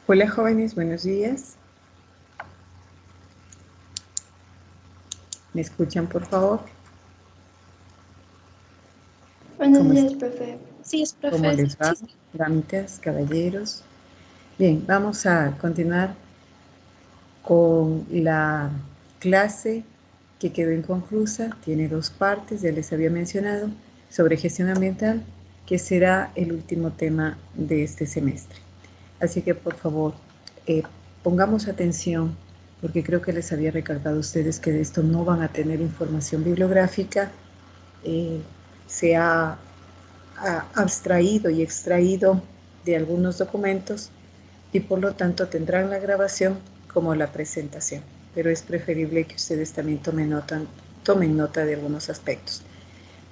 Hola jóvenes, buenos días. ¿Me escuchan, por favor? Buenos días, profe. Sí, es ¿Cómo profe. les va, Sí. damitas, caballeros? Bien, vamos a continuar con la clase que quedó inconclusa. Tiene dos partes, ya les había mencionado, sobre gestión ambiental, que será el último tema de este semestre. Así que, por favor, pongamos atención, porque creo que les había recalcado a ustedes que de esto no van a tener información bibliográfica. Se ha abstraído y extraído de algunos documentos y por lo tanto tendrán la grabación como la presentación, pero es preferible que ustedes también tomen nota de algunos aspectos.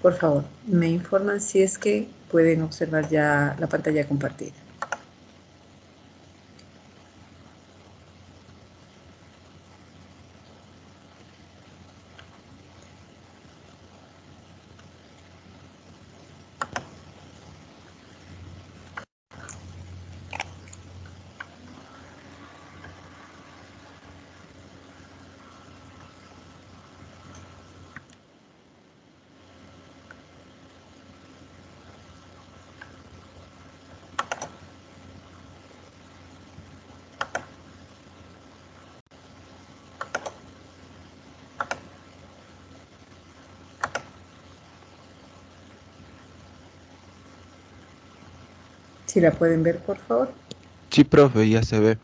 Por favor, me informan si es que pueden observar ya la pantalla compartida. Si la pueden ver, por favor. Sí, profe, ya se ve.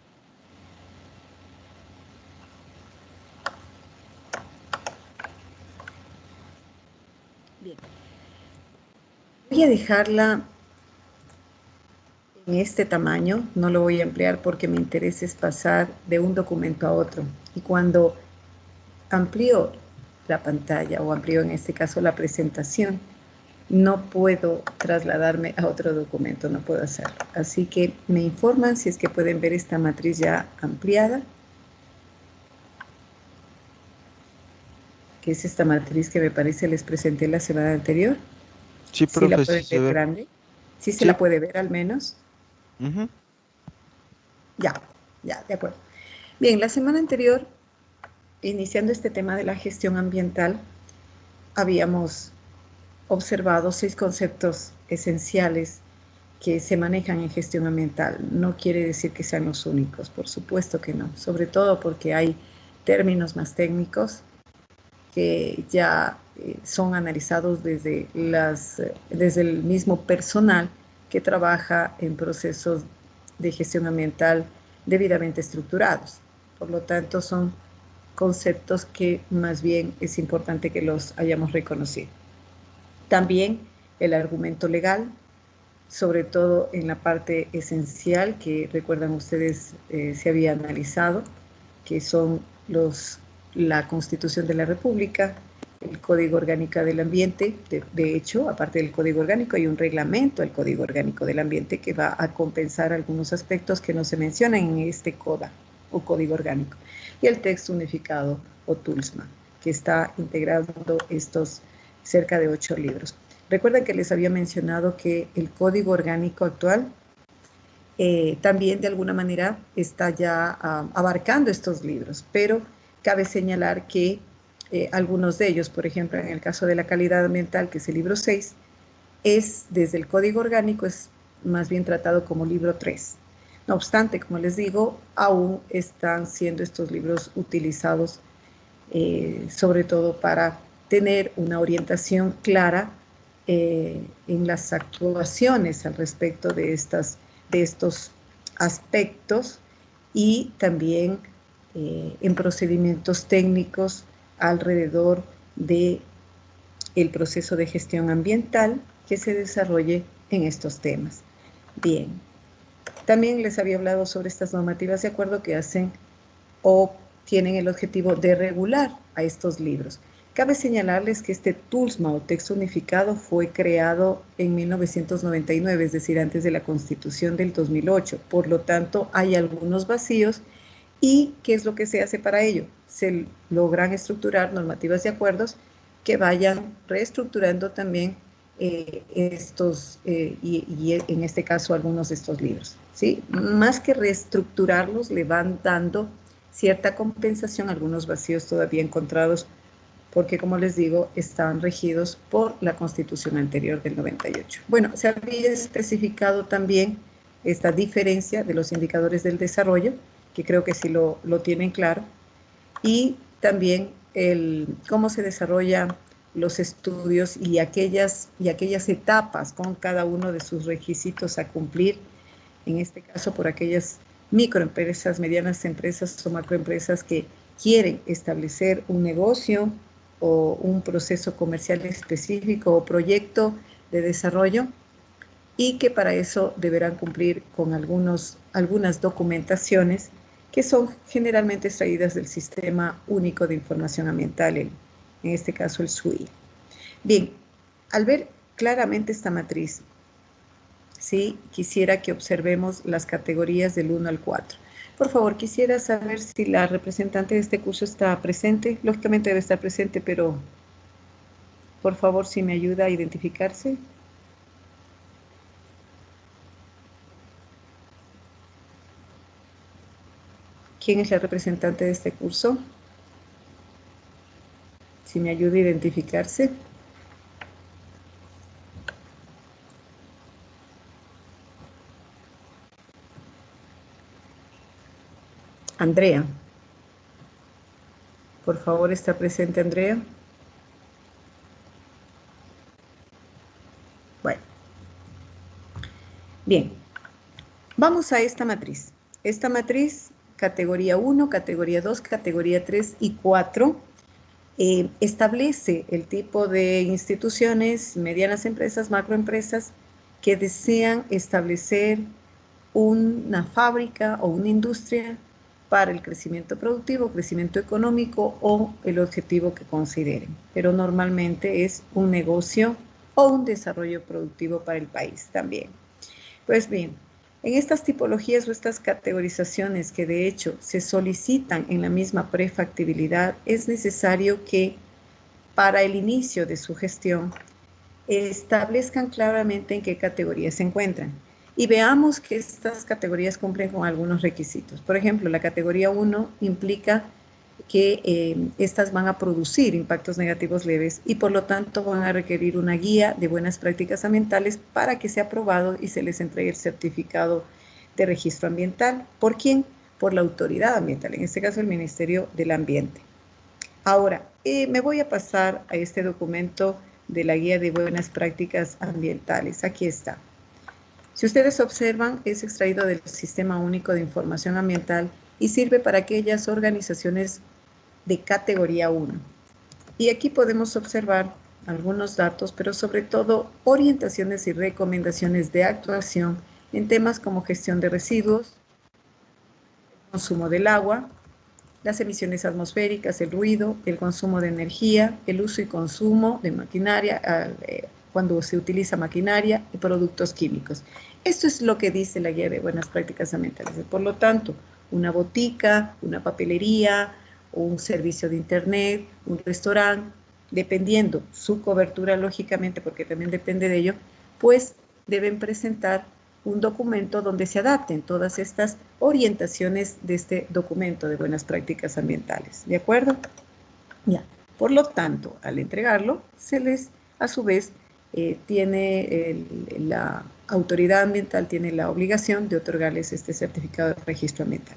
Bien. Voy a dejarla en este tamaño, no lo voy a ampliar porque mi interés es pasar de un documento a otro. Y cuando amplío la pantalla o amplío en este caso la presentación, no puedo trasladarme a otro documento, no puedo hacerlo. Así que me informan si es que pueden ver esta matriz ya ampliada, que es esta matriz que me parece les presenté la semana anterior. Sí, ¿Sí la profe, sí pueden se ver ve. grande? ¿Sí se Sí. la puede ver al menos? Ujú. Ya, de acuerdo. Bien, la semana anterior, iniciando este tema de la gestión ambiental, habíamos observado 6 conceptos esenciales que se manejan en gestión ambiental. No quiere decir que sean los únicos, por supuesto que no, sobre todo porque hay términos más técnicos que ya son analizados desde el mismo personal que trabaja en procesos de gestión ambiental debidamente estructurados. Por lo tanto, son conceptos que más bien es importante que los hayamos reconocido. También el argumento legal, sobre todo en la parte esencial que recuerdan ustedes se había analizado, que son la Constitución de la República, el Código Orgánico del Ambiente. De hecho, aparte del Código Orgánico, hay un reglamento del Código Orgánico del Ambiente que va a compensar algunos aspectos que no se mencionan en este CODA o Código Orgánico. Y el texto unificado o TULSMA, que está integrando estos cerca de 8 libros. Recuerden que les había mencionado que el Código Orgánico actual también de alguna manera está ya abarcando estos libros, pero cabe señalar que algunos de ellos, por ejemplo, en el caso de la calidad ambiental, que es el libro 6, es desde el Código Orgánico, es más bien tratado como libro 3. No obstante, como les digo, aún están siendo estos libros utilizados sobre todo para tener una orientación clara en las actuaciones al respecto de estos aspectos y también en procedimientos técnicos alrededor de el proceso de gestión ambiental que se desarrolle en estos temas. Bien, también les había hablado sobre estas normativas de acuerdo que hacen o tienen el objetivo de regular a estos libros. Cabe señalarles que este TULSMA o texto unificado fue creado en 1999, es decir, antes de la Constitución del 2008. Por lo tanto, hay algunos vacíos. ¿Y qué es lo que se hace para ello? Se logran estructurar normativas y acuerdos que vayan reestructurando también y en este caso algunos de estos libros, ¿sí? Más que reestructurarlos, le van dando cierta compensación a algunos vacíos todavía encontrados, porque como les digo, estaban regidos por la Constitución anterior del 98. Bueno, se había especificado también esta diferencia de los indicadores del desarrollo, que creo que sí lo tienen claro, y también cómo se desarrolla los estudios y aquellas etapas con cada uno de sus requisitos a cumplir, en este caso por aquellas microempresas, medianas empresas o macroempresas que quieren establecer un negocio o un proceso comercial específico o proyecto de desarrollo, y que para eso deberán cumplir con algunas documentaciones que son generalmente extraídas del Sistema Único de Información Ambiental, en este caso el SUI. Bien, al ver claramente esta matriz, ¿sí? Quisiera que observemos las categorías del 1 al 4. Por favor, quisiera saber si la representante de este curso está presente. Lógicamente debe estar presente, pero por favor, si me ayuda a identificarse. ¿Quién es la representante de este curso? Si me ayuda a identificarse. Andrea. Por favor, ¿está presente Andrea? Bueno. Bien. Vamos a esta matriz. Esta matriz, categoría 1, categoría 2, categoría 3 y 4, establece el tipo de instituciones, medianas empresas, macroempresas, que desean establecer una fábrica o una industria para el crecimiento productivo, crecimiento económico o el objetivo que consideren. Pero normalmente es un negocio o un desarrollo productivo para el país también. Pues bien, en estas tipologías o estas categorizaciones que de hecho se solicitan en la misma prefactibilidad, es necesario que para el inicio de su gestión establezcan claramente en qué categorías se encuentran. Y veamos que estas categorías cumplen con algunos requisitos. Por ejemplo, la categoría 1 implica que estas van a producir impactos negativos leves y por lo tanto van a requerir una guía de buenas prácticas ambientales para que sea aprobado y se les entregue el certificado de registro ambiental. ¿Por quién? Por la autoridad ambiental, en este caso el Ministerio del Ambiente. Ahora, me voy a pasar a este documento de la guía de buenas prácticas ambientales. Aquí está. Si ustedes observan, es extraído del Sistema Único de Información Ambiental y sirve para aquellas organizaciones de categoría 1. Y aquí podemos observar algunos datos, pero sobre todo orientaciones y recomendaciones de actuación en temas como gestión de residuos, consumo del agua, las emisiones atmosféricas, el ruido, el consumo de energía, el uso y consumo de maquinaria, cuando se utiliza maquinaria y productos químicos. Esto es lo que dice la guía de buenas prácticas ambientales. Por lo tanto, una botica, una papelería, un servicio de internet, un restaurante, dependiendo su cobertura, lógicamente, porque también depende de ello, pues deben presentar un documento donde se adapten todas estas orientaciones de este documento de buenas prácticas ambientales. ¿De acuerdo? Ya. Por lo tanto, al entregarlo, se les, a su vez, la autoridad ambiental tiene la obligación de otorgarles este certificado de registro ambiental.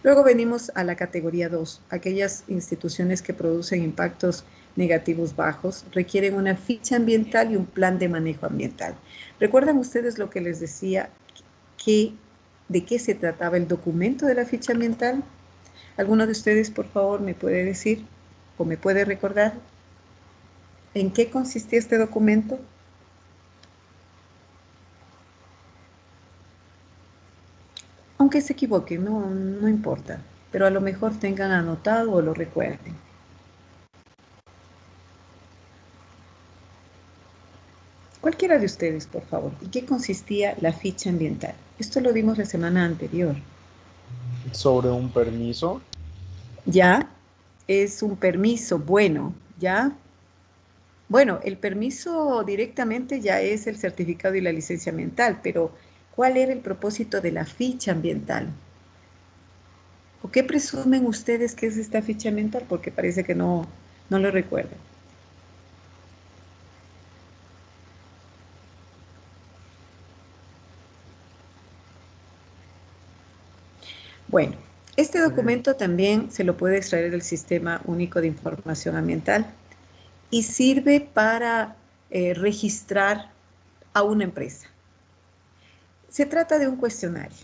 Luego venimos a la categoría 2. Aquellas instituciones que producen impactos negativos bajos requieren una ficha ambiental y un plan de manejo ambiental. ¿Recuerdan ustedes lo que les decía, de qué se trataba el documento de la ficha ambiental? ¿Alguno de ustedes, por favor, me puede decir o me puede recordar en qué consistía este documento? Aunque se equivoquen, no importa, pero a lo mejor tengan anotado o lo recuerden. Cualquiera de ustedes, por favor. ¿Y qué consistía la ficha ambiental? Esto lo dimos la semana anterior. Sobre un permiso. ¿Ya? Es un permiso, bueno, ¿ya? Bueno, el permiso directamente ya es el certificado y la licencia ambiental, pero ¿cuál era el propósito de la ficha ambiental? ¿O qué presumen ustedes que es esta ficha ambiental? Porque parece que no lo recuerdan. Bueno, este documento también se lo puede extraer del Sistema Único de Información Ambiental y sirve para registrar a una empresa. Se trata de un cuestionario,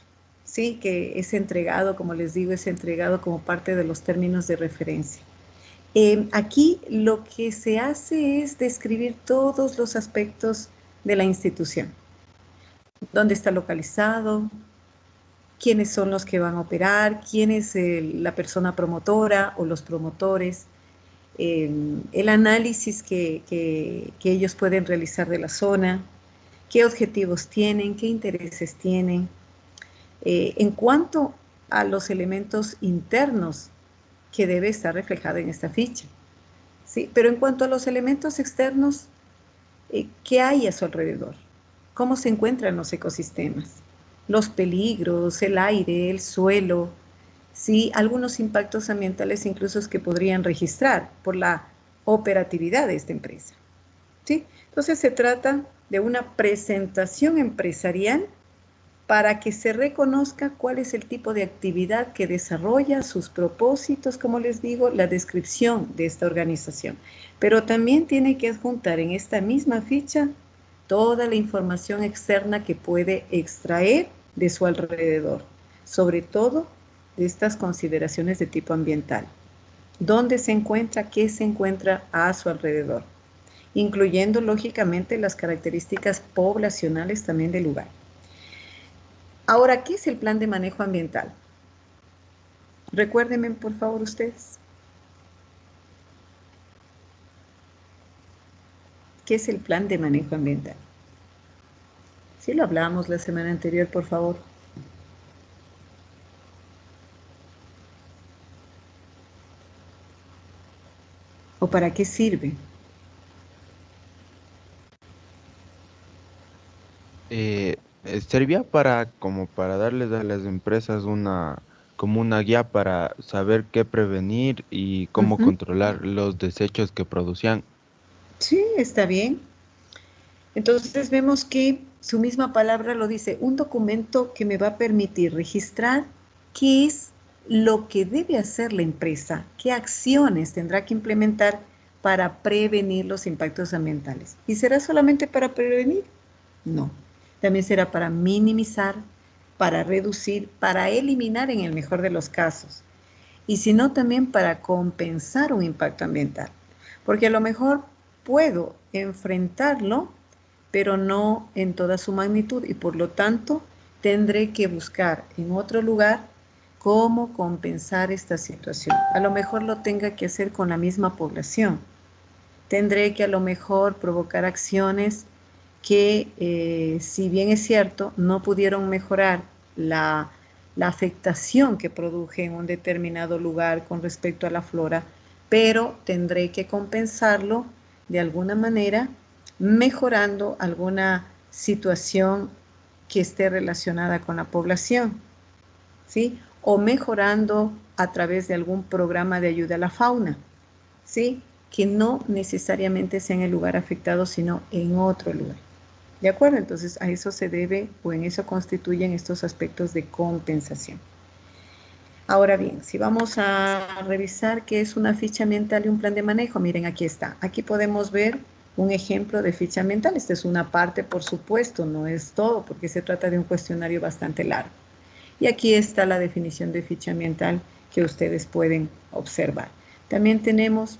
¿sí? Que es entregado, como les digo, es entregado como parte de los términos de referencia. Aquí lo que se hace es describir todos los aspectos de la institución. Dónde está localizado, quiénes son los que van a operar, quién es la persona promotora o los promotores, el análisis que ellos pueden realizar de la zona, qué objetivos tienen, qué intereses tienen. En cuanto a los elementos internos que debe estar reflejado en esta ficha, ¿sí? Pero en cuanto a los elementos externos, ¿qué hay a su alrededor? ¿Cómo se encuentran los ecosistemas? Los peligros, el aire, el suelo, ¿sí? Algunos impactos ambientales incluso que podrían registrar por la operatividad de esta empresa, ¿sí? Entonces se trata de una presentación empresarial para que se reconozca cuál es el tipo de actividad que desarrolla, sus propósitos, como les digo, la descripción de esta organización. Pero también tiene que adjuntar en esta misma ficha toda la información externa que puede extraer de su alrededor, sobre todo de estas consideraciones de tipo ambiental. ¿Dónde se encuentra? ¿Qué se encuentra a su alrededor? Incluyendo, lógicamente, las características poblacionales también del lugar. Ahora, ¿qué es el plan de manejo ambiental? Recuérdenme, por favor, ustedes. ¿Qué es el plan de manejo ambiental? Sí, lo hablábamos la semana anterior, por favor. ¿O para qué sirve? Servía para, como para darles a las empresas como una guía para saber qué prevenir y cómo Ujú. controlar los desechos que producían. Sí, está bien. Entonces vemos que su misma palabra lo dice, un documento que me va a permitir registrar qué es lo que debe hacer la empresa, qué acciones tendrá que implementar para prevenir los impactos ambientales. ¿Y será solamente para prevenir? No, también será para minimizar, para reducir, para eliminar en el mejor de los casos. Y si no, también para compensar un impacto ambiental. Porque a lo mejor puedo enfrentarlo, pero no en toda su magnitud y por lo tanto tendré que buscar en otro lugar cómo compensar esta situación. A lo mejor lo tenga que hacer con la misma población. Tendré que a lo mejor provocar acciones que, si bien es cierto, no pudieron mejorar la afectación que produje en un determinado lugar con respecto a la flora, pero tendré que compensarlo de alguna manera mejorando alguna situación que esté relacionada con la población, ¿sí? O mejorando a través de algún programa de ayuda a la fauna, ¿sí? Que no necesariamente sea en el lugar afectado, sino en otro lugar. ¿De acuerdo? Entonces a eso se debe o en eso constituyen estos aspectos de compensación. Ahora bien, si vamos a revisar qué es una ficha ambiental y un plan de manejo, miren, aquí está. Aquí podemos ver un ejemplo de ficha ambiental. Esta es una parte, por supuesto, no es todo, porque se trata de un cuestionario bastante largo. Y aquí está la definición de ficha ambiental que ustedes pueden observar. También tenemos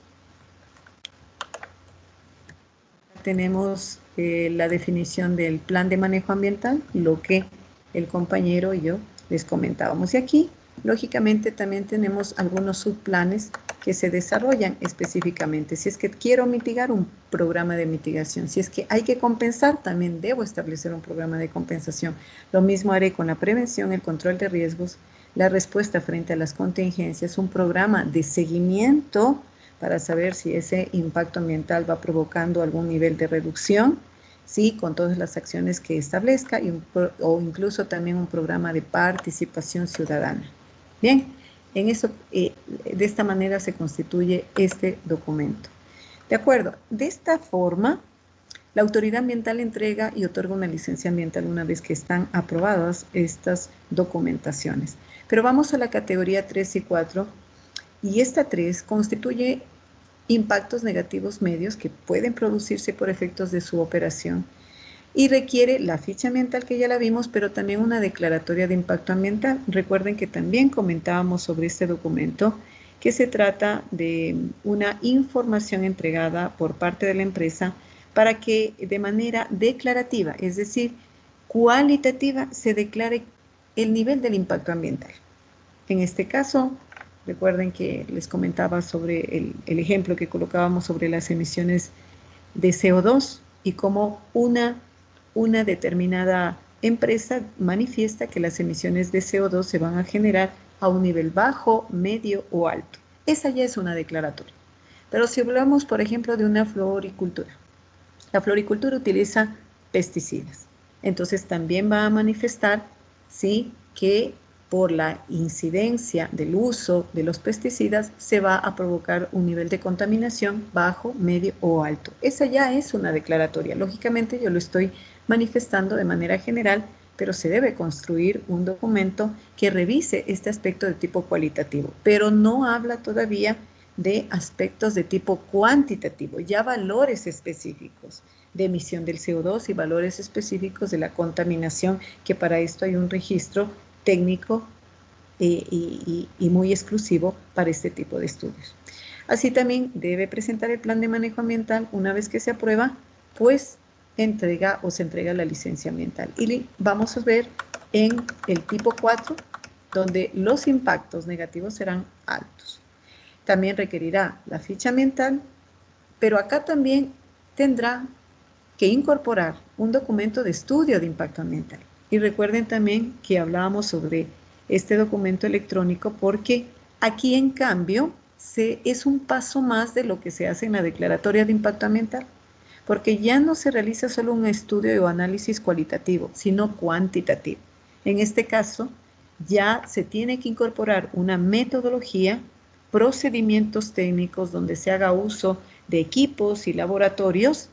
la definición del plan de manejo ambiental, lo que el compañero y yo les comentábamos. Y aquí, lógicamente, también tenemos algunos subplanes que se desarrollan específicamente. Si es que quiero mitigar, un programa de mitigación. Si es que hay que compensar, también debo establecer un programa de compensación. Lo mismo haré con la prevención, el control de riesgos, la respuesta frente a las contingencias, un programa de seguimiento para saber si ese impacto ambiental va provocando algún nivel de reducción, sí, con todas las acciones que establezca o incluso también un programa de participación ciudadana. Bien, en eso, de esta manera se constituye este documento. De acuerdo, de esta forma, la autoridad ambiental entrega y otorga una licencia ambiental una vez que están aprobadas estas documentaciones. Pero vamos a la categoría 3 y 4, y esta 3 constituye impactos negativos medios que pueden producirse por efectos de su operación y requiere la ficha ambiental que ya la vimos, pero también una declaratoria de impacto ambiental. Recuerden que también comentábamos sobre este documento que se trata de una información entregada por parte de la empresa para que de manera declarativa, es decir, cualitativa, se declare el nivel del impacto ambiental. En este caso, recuerden que les comentaba sobre el ejemplo que colocábamos sobre las emisiones de CO2 y cómo una determinada empresa manifiesta que las emisiones de CO2 se van a generar a un nivel bajo, medio o alto. Esa ya es una declaratoria. Pero si hablamos, por ejemplo, de una floricultura, la floricultura utiliza pesticidas. Entonces también va a manifestar, ¿sí?, que por la incidencia del uso de los pesticidas se va a provocar un nivel de contaminación bajo, medio o alto. Esa ya es una declaratoria. Lógicamente yo lo estoy manifestando de manera general, pero se debe construir un documento que revise este aspecto de tipo cualitativo, pero no habla todavía de aspectos de tipo cuantitativo, ya valores específicos de emisión del CO2 y valores específicos de la contaminación, que para esto hay un registro técnico y muy exclusivo para este tipo de estudios. Así también debe presentar el plan de manejo ambiental. Una vez que se aprueba, pues se entrega la licencia ambiental. Y vamos a ver en el tipo 4, donde los impactos negativos serán altos. También requerirá la ficha ambiental, pero acá también tendrá que incorporar un documento de estudio de impacto ambiental. Y recuerden también que hablábamos sobre este documento electrónico porque aquí en cambio es un paso más de lo que se hace en la declaratoria de impacto ambiental, porque ya no se realiza solo un estudio o análisis cualitativo, sino cuantitativo. En este caso, ya se tiene que incorporar una metodología, procedimientos técnicos donde se haga uso de equipos y laboratorios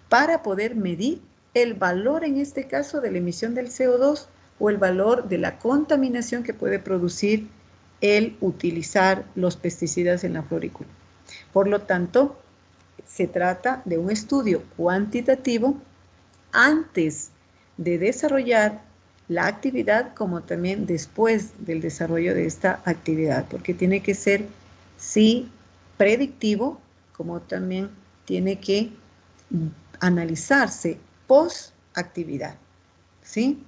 para poder medir el valor, en este caso, de la emisión del CO2 o el valor de la contaminación que puede producir el utilizar los pesticidas en la floricultura. Por lo tanto, se trata de un estudio cuantitativo antes de desarrollar la actividad, como también después del desarrollo de esta actividad, porque tiene que ser, sí, predictivo, como también tiene que analizarse post actividad, ¿sí?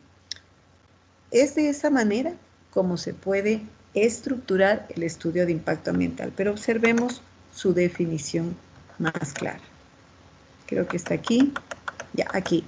Es de esa manera como se puede estructurar el estudio de impacto ambiental, pero observemos su definición más clara. Creo que está aquí, ya aquí.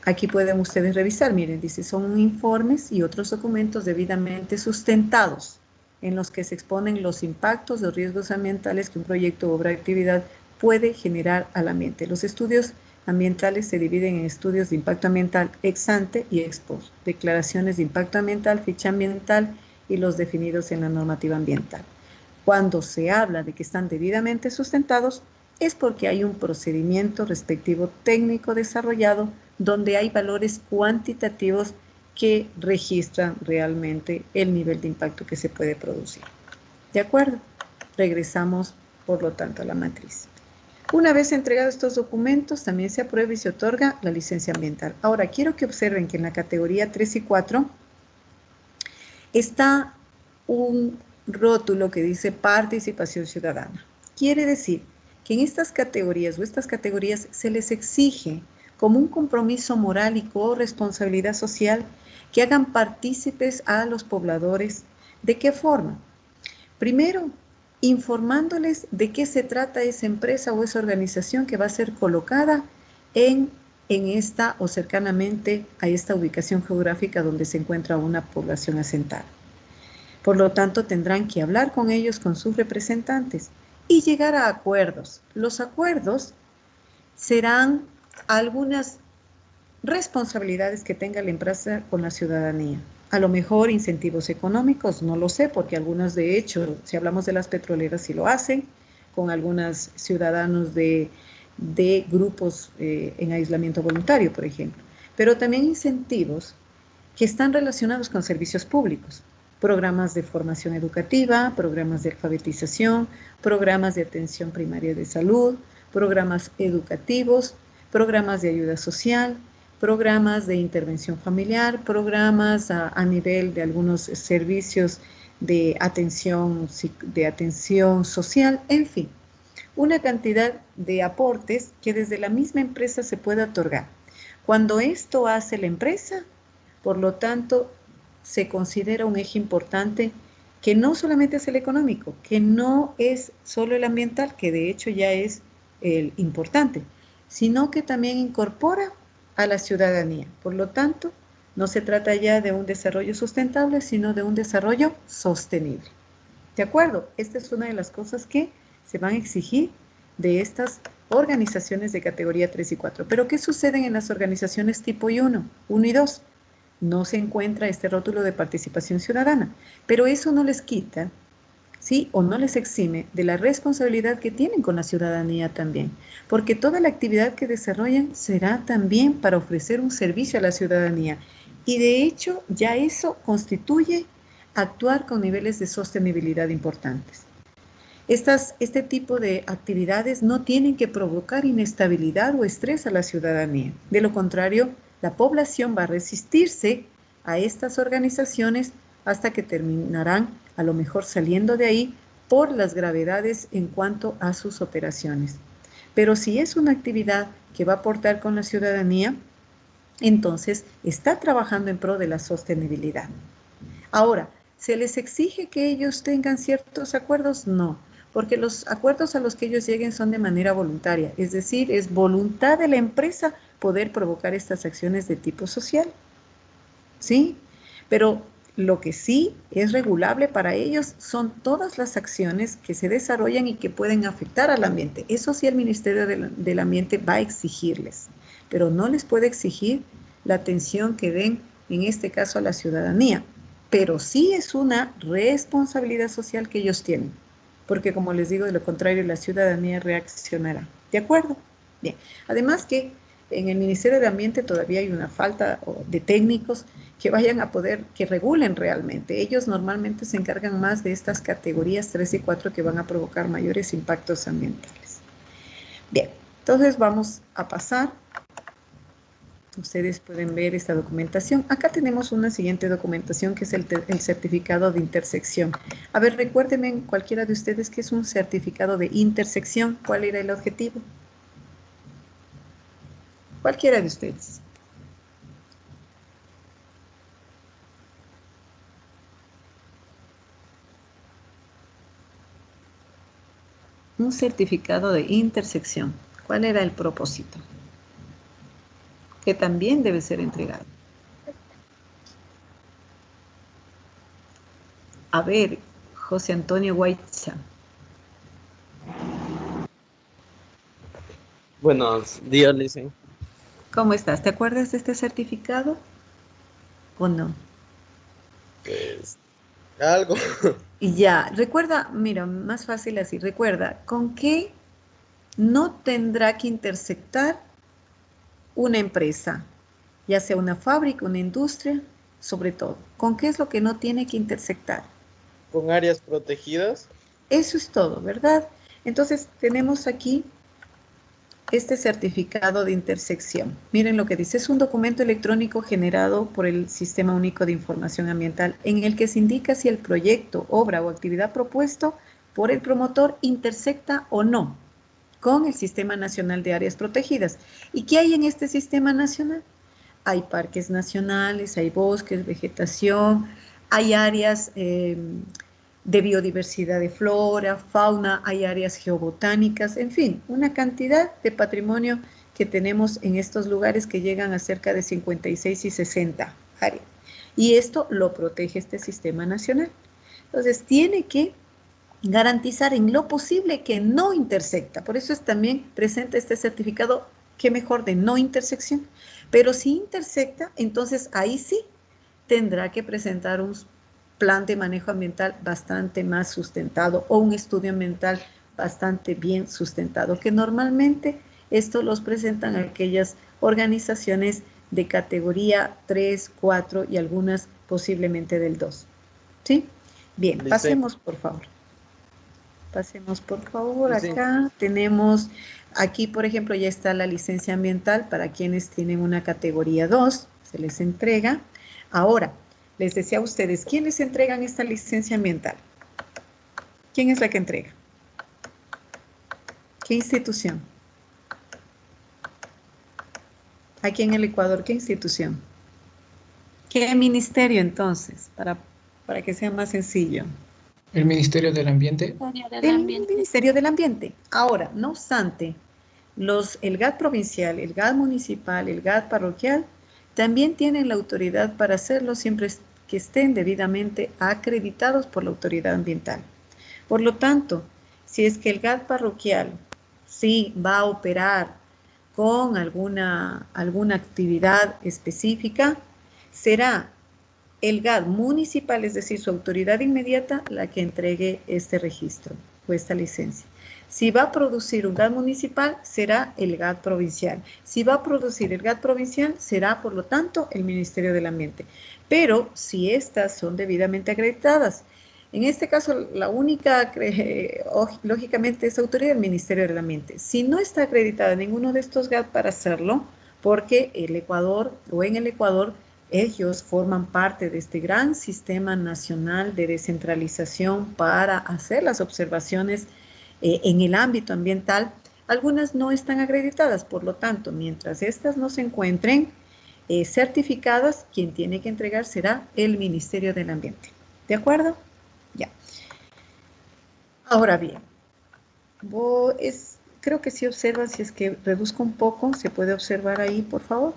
Aquí pueden ustedes revisar, miren, dice, son informes y otros documentos debidamente sustentados en los que se exponen los impactos o riesgos ambientales que un proyecto o obra de actividad puede generar al ambiente. Los estudios ambientales se dividen en estudios de impacto ambiental ex ante y ex post, declaraciones de impacto ambiental, ficha ambiental y los definidos en la normativa ambiental. Cuando se habla de que están debidamente sustentados, es porque hay un procedimiento respectivo técnico desarrollado donde hay valores cuantitativos que registran realmente el nivel de impacto que se puede producir. ¿De acuerdo? Regresamos, por lo tanto, a la matriz. Una vez entregados estos documentos, también se aprueba y se otorga la licencia ambiental. Ahora, quiero que observen que en la categoría 3 y 4 está un rótulo que dice participación ciudadana. Quiere decir que en estas categorías se les exige como un compromiso moral y corresponsabilidad social que hagan partícipes a los pobladores. ¿De qué forma? Primero, informándoles de qué se trata esa empresa o esa organización que va a ser colocada en esta o cercanamente a esta ubicación geográfica donde se encuentra una población asentada. Por lo tanto, tendrán que hablar con ellos, con sus representantes, y llegar a acuerdos. Los acuerdos serán algunas responsabilidades que tenga la empresa con la ciudadanía. A lo mejor incentivos económicos, no lo sé, porque algunos de hecho, si hablamos de las petroleras, sí lo hacen, con algunos ciudadanos de grupos en aislamiento voluntario, por ejemplo. Pero también incentivos que están relacionados con servicios públicos, programas de formación educativa, programas de alfabetización, programas de atención primaria de salud, programas educativos, programas de ayuda social, programas de intervención familiar, programas a nivel de algunos servicios de atención social, en fin, una cantidad de aportes que desde la misma empresa se puede otorgar. Cuando esto hace la empresa, por lo tanto, se considera un eje importante que no solamente es el económico, que no es solo el ambiental, que de hecho ya es el importante, sino que también incorpora a la ciudadanía. Por lo tanto, no se trata ya de un desarrollo sustentable, sino de un desarrollo sostenible. ¿De acuerdo? Esta es una de las cosas que se van a exigir de estas organizaciones de categoría 3 y 4. Pero ¿qué sucede en las organizaciones tipo 1 y 2? No se encuentra este rótulo de participación ciudadana, pero eso no les quita, ¿sí? O no les exime de la responsabilidad que tienen con la ciudadanía también, porque toda la actividad que desarrollan será también para ofrecer un servicio a la ciudadanía. Y de hecho, ya eso constituye actuar con niveles de sostenibilidad importantes. Este tipo de actividades no tienen que provocar inestabilidad o estrés a la ciudadanía. De lo contrario, la población va a resistirse a estas organizaciones hasta que terminarán a lo mejor saliendo de ahí por las gravedades en cuanto a sus operaciones. Pero si es una actividad que va a aportar con la ciudadanía, entonces está trabajando en pro de la sostenibilidad. Ahora, ¿se les exige que ellos tengan ciertos acuerdos? No, porque los acuerdos a los que ellos lleguen son de manera voluntaria, es decir, es voluntad de la empresa poder provocar estas acciones de tipo social, ¿sí? Pero lo que sí es regulable para ellos son todas las acciones que se desarrollan y que pueden afectar al ambiente. Eso sí el Ministerio del Ambiente va a exigirles, pero no les puede exigir la atención que den, en este caso, a la ciudadanía. Pero sí es una responsabilidad social que ellos tienen, porque como les digo, de lo contrario la ciudadanía reaccionará. ¿De acuerdo? Bien. Además que en el Ministerio de Ambiente todavía hay una falta de técnicos que vayan a poder, que regulen realmente. Ellos normalmente se encargan más de estas categorías 3 y 4 que van a provocar mayores impactos ambientales. Bien, entonces vamos a pasar. Ustedes pueden ver esta documentación. Acá tenemos una siguiente documentación que es el certificado de intersección. A ver, recuérdenme cualquiera de ustedes qué es un certificado de intersección. ¿Cuál era el objetivo? Cualquiera de ustedes. Un certificado de intersección. ¿Cuál era el propósito? Que también debe ser entregado. A ver, José Antonio Guaycha. Buenos días, Licen. ¿Cómo estás? ¿Te acuerdas de este certificado o no? Pues, algo. Y ya, recuerda, mira, más fácil así, recuerda, ¿con qué no tendrá que intersectar una empresa? Ya sea una fábrica, una industria, sobre todo. ¿Con qué es lo que no tiene que intersectar? Con áreas protegidas. Eso es todo, ¿verdad? Entonces, tenemos aquí este certificado de intersección. Miren lo que dice, es un documento electrónico generado por el Sistema Único de Información Ambiental en el que se indica si el proyecto, obra o actividad propuesto por el promotor intersecta o no con el Sistema Nacional de Áreas Protegidas. ¿Y qué hay en este Sistema Nacional? Hay parques nacionales, hay bosques, vegetación, hay áreas de biodiversidad de flora, fauna, hay áreas geobotánicas, en fin, una cantidad de patrimonio que tenemos en estos lugares que llegan a cerca de 56 y 60 áreas. Y esto lo protege este sistema nacional. Entonces, tiene que garantizar en lo posible que no intersecta. Por eso es también presenta este certificado, que mejor de no intersección. Pero si intersecta, entonces ahí sí tendrá que presentar un plan de manejo ambiental bastante más sustentado o un estudio ambiental bastante bien sustentado, que normalmente esto los presentan aquellas organizaciones de categoría 3, 4 y algunas posiblemente del 2. ¿Sí? Bien, pasemos por favor. Pasemos por favor, acá tenemos, aquí por ejemplo ya está la licencia ambiental para quienes tienen una categoría 2, se les entrega. Ahora, les decía a ustedes, ¿quiénes entregan esta licencia ambiental? ¿Quién es la que entrega? ¿Qué institución? Aquí en el Ecuador, ¿qué institución? ¿Qué ministerio entonces? Para que sea más sencillo. El Ministerio del Ambiente. El Ministerio del Ambiente. Ahora, no obstante, el GAD provincial, el GAD municipal, el GAD parroquial, también tienen la autoridad para hacerlo siempre que estén debidamente acreditados por la autoridad ambiental. Por lo tanto, si es que el GAD parroquial sí va a operar con alguna actividad específica, será el GAD municipal, es decir, su autoridad inmediata, la que entregue este registro o esta licencia. Si va a producir un GAD municipal, será el GAD provincial. Si va a producir el GAD provincial, será, por lo tanto, el Ministerio del Ambiente. Pero si estas son debidamente acreditadas, en este caso, la única, lógicamente, es autoridad del Ministerio del Ambiente. Si no está acreditada ninguno de estos GAD para hacerlo, porque el Ecuador o en el Ecuador, ellos forman parte de este gran sistema nacional de descentralización para hacer las observaciones en el ámbito ambiental. Algunas no están acreditadas, por lo tanto, mientras estas no se encuentren certificadas, quien tiene que entregar será el Ministerio del Ambiente. ¿De acuerdo? Ya. Ahora bien, creo que si observan, si es que reduzco un poco, se puede observar ahí, por favor.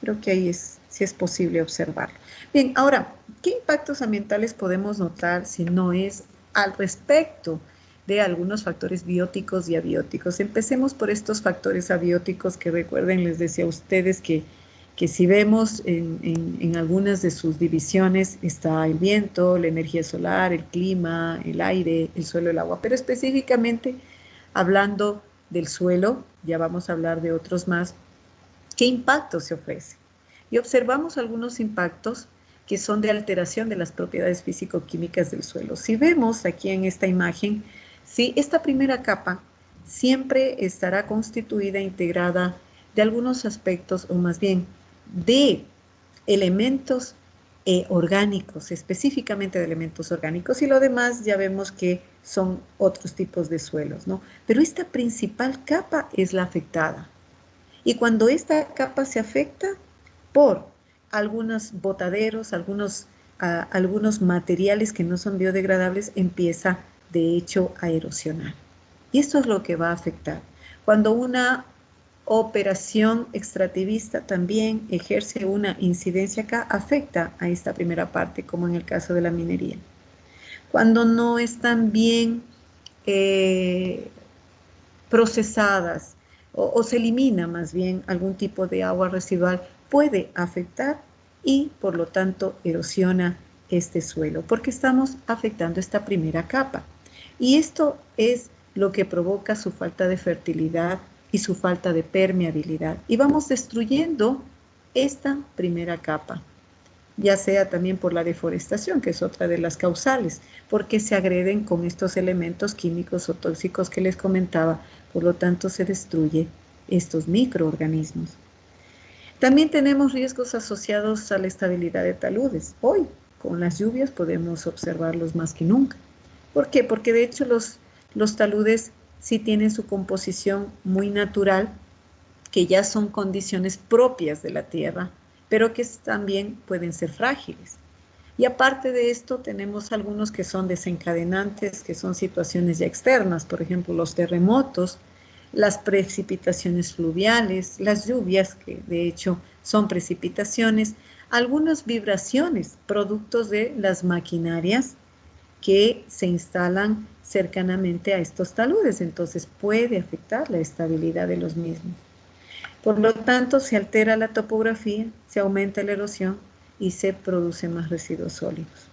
Creo que ahí sí es posible observarlo. Bien, ahora, ¿qué impactos ambientales podemos notar si no es al respecto de algunos factores bióticos y abióticos? Empecemos por estos factores abióticos que recuerden, les decía a ustedes que si vemos en algunas de sus divisiones está el viento, la energía solar, el clima, el aire, el suelo, el agua, pero específicamente hablando del suelo, ya vamos a hablar de otros más. ¿Qué impacto se ofrece? Y observamos algunos impactos que son de alteración de las propiedades físico-químicas del suelo. Si vemos aquí en esta imagen, ¿sí? Esta primera capa siempre estará constituida, integrada de algunos aspectos, o más bien de elementos orgánicos, específicamente de elementos orgánicos, y lo demás ya vemos que son otros tipos de suelos, ¿no? Pero esta principal capa es la afectada. Y cuando esta capa se afecta por algunos botaderos, algunos materiales que no son biodegradables, empieza de hecho a erosionar. Y esto es lo que va a afectar. Cuando una operación extractivista también ejerce una incidencia acá, afecta a esta primera parte, como en el caso de la minería. Cuando no están bien procesadas, o se elimina más bien algún tipo de agua residual, puede afectar y por lo tanto erosiona este suelo, porque estamos afectando esta primera capa. Y esto es lo que provoca su falta de fertilidad y su falta de permeabilidad. Y vamos destruyendo esta primera capa, ya sea también por la deforestación, que es otra de las causales, porque se agreden con estos elementos químicos o tóxicos que les comentaba, por lo tanto se destruye estos microorganismos. También tenemos riesgos asociados a la estabilidad de taludes. Hoy, con las lluvias, podemos observarlos más que nunca. ¿Por qué? Porque de hecho los taludes sí tienen su composición muy natural, que ya son condiciones propias de la tierra, pero que también pueden ser frágiles. Y aparte de esto, tenemos algunos que son desencadenantes, que son situaciones ya externas, por ejemplo, los terremotos, las precipitaciones fluviales, las lluvias, que de hecho son precipitaciones, algunas vibraciones, productos de las maquinarias que se instalan cercanamente a estos taludes, entonces puede afectar la estabilidad de los mismos. Por lo tanto, se altera la topografía, se aumenta la erosión y se producen más residuos sólidos.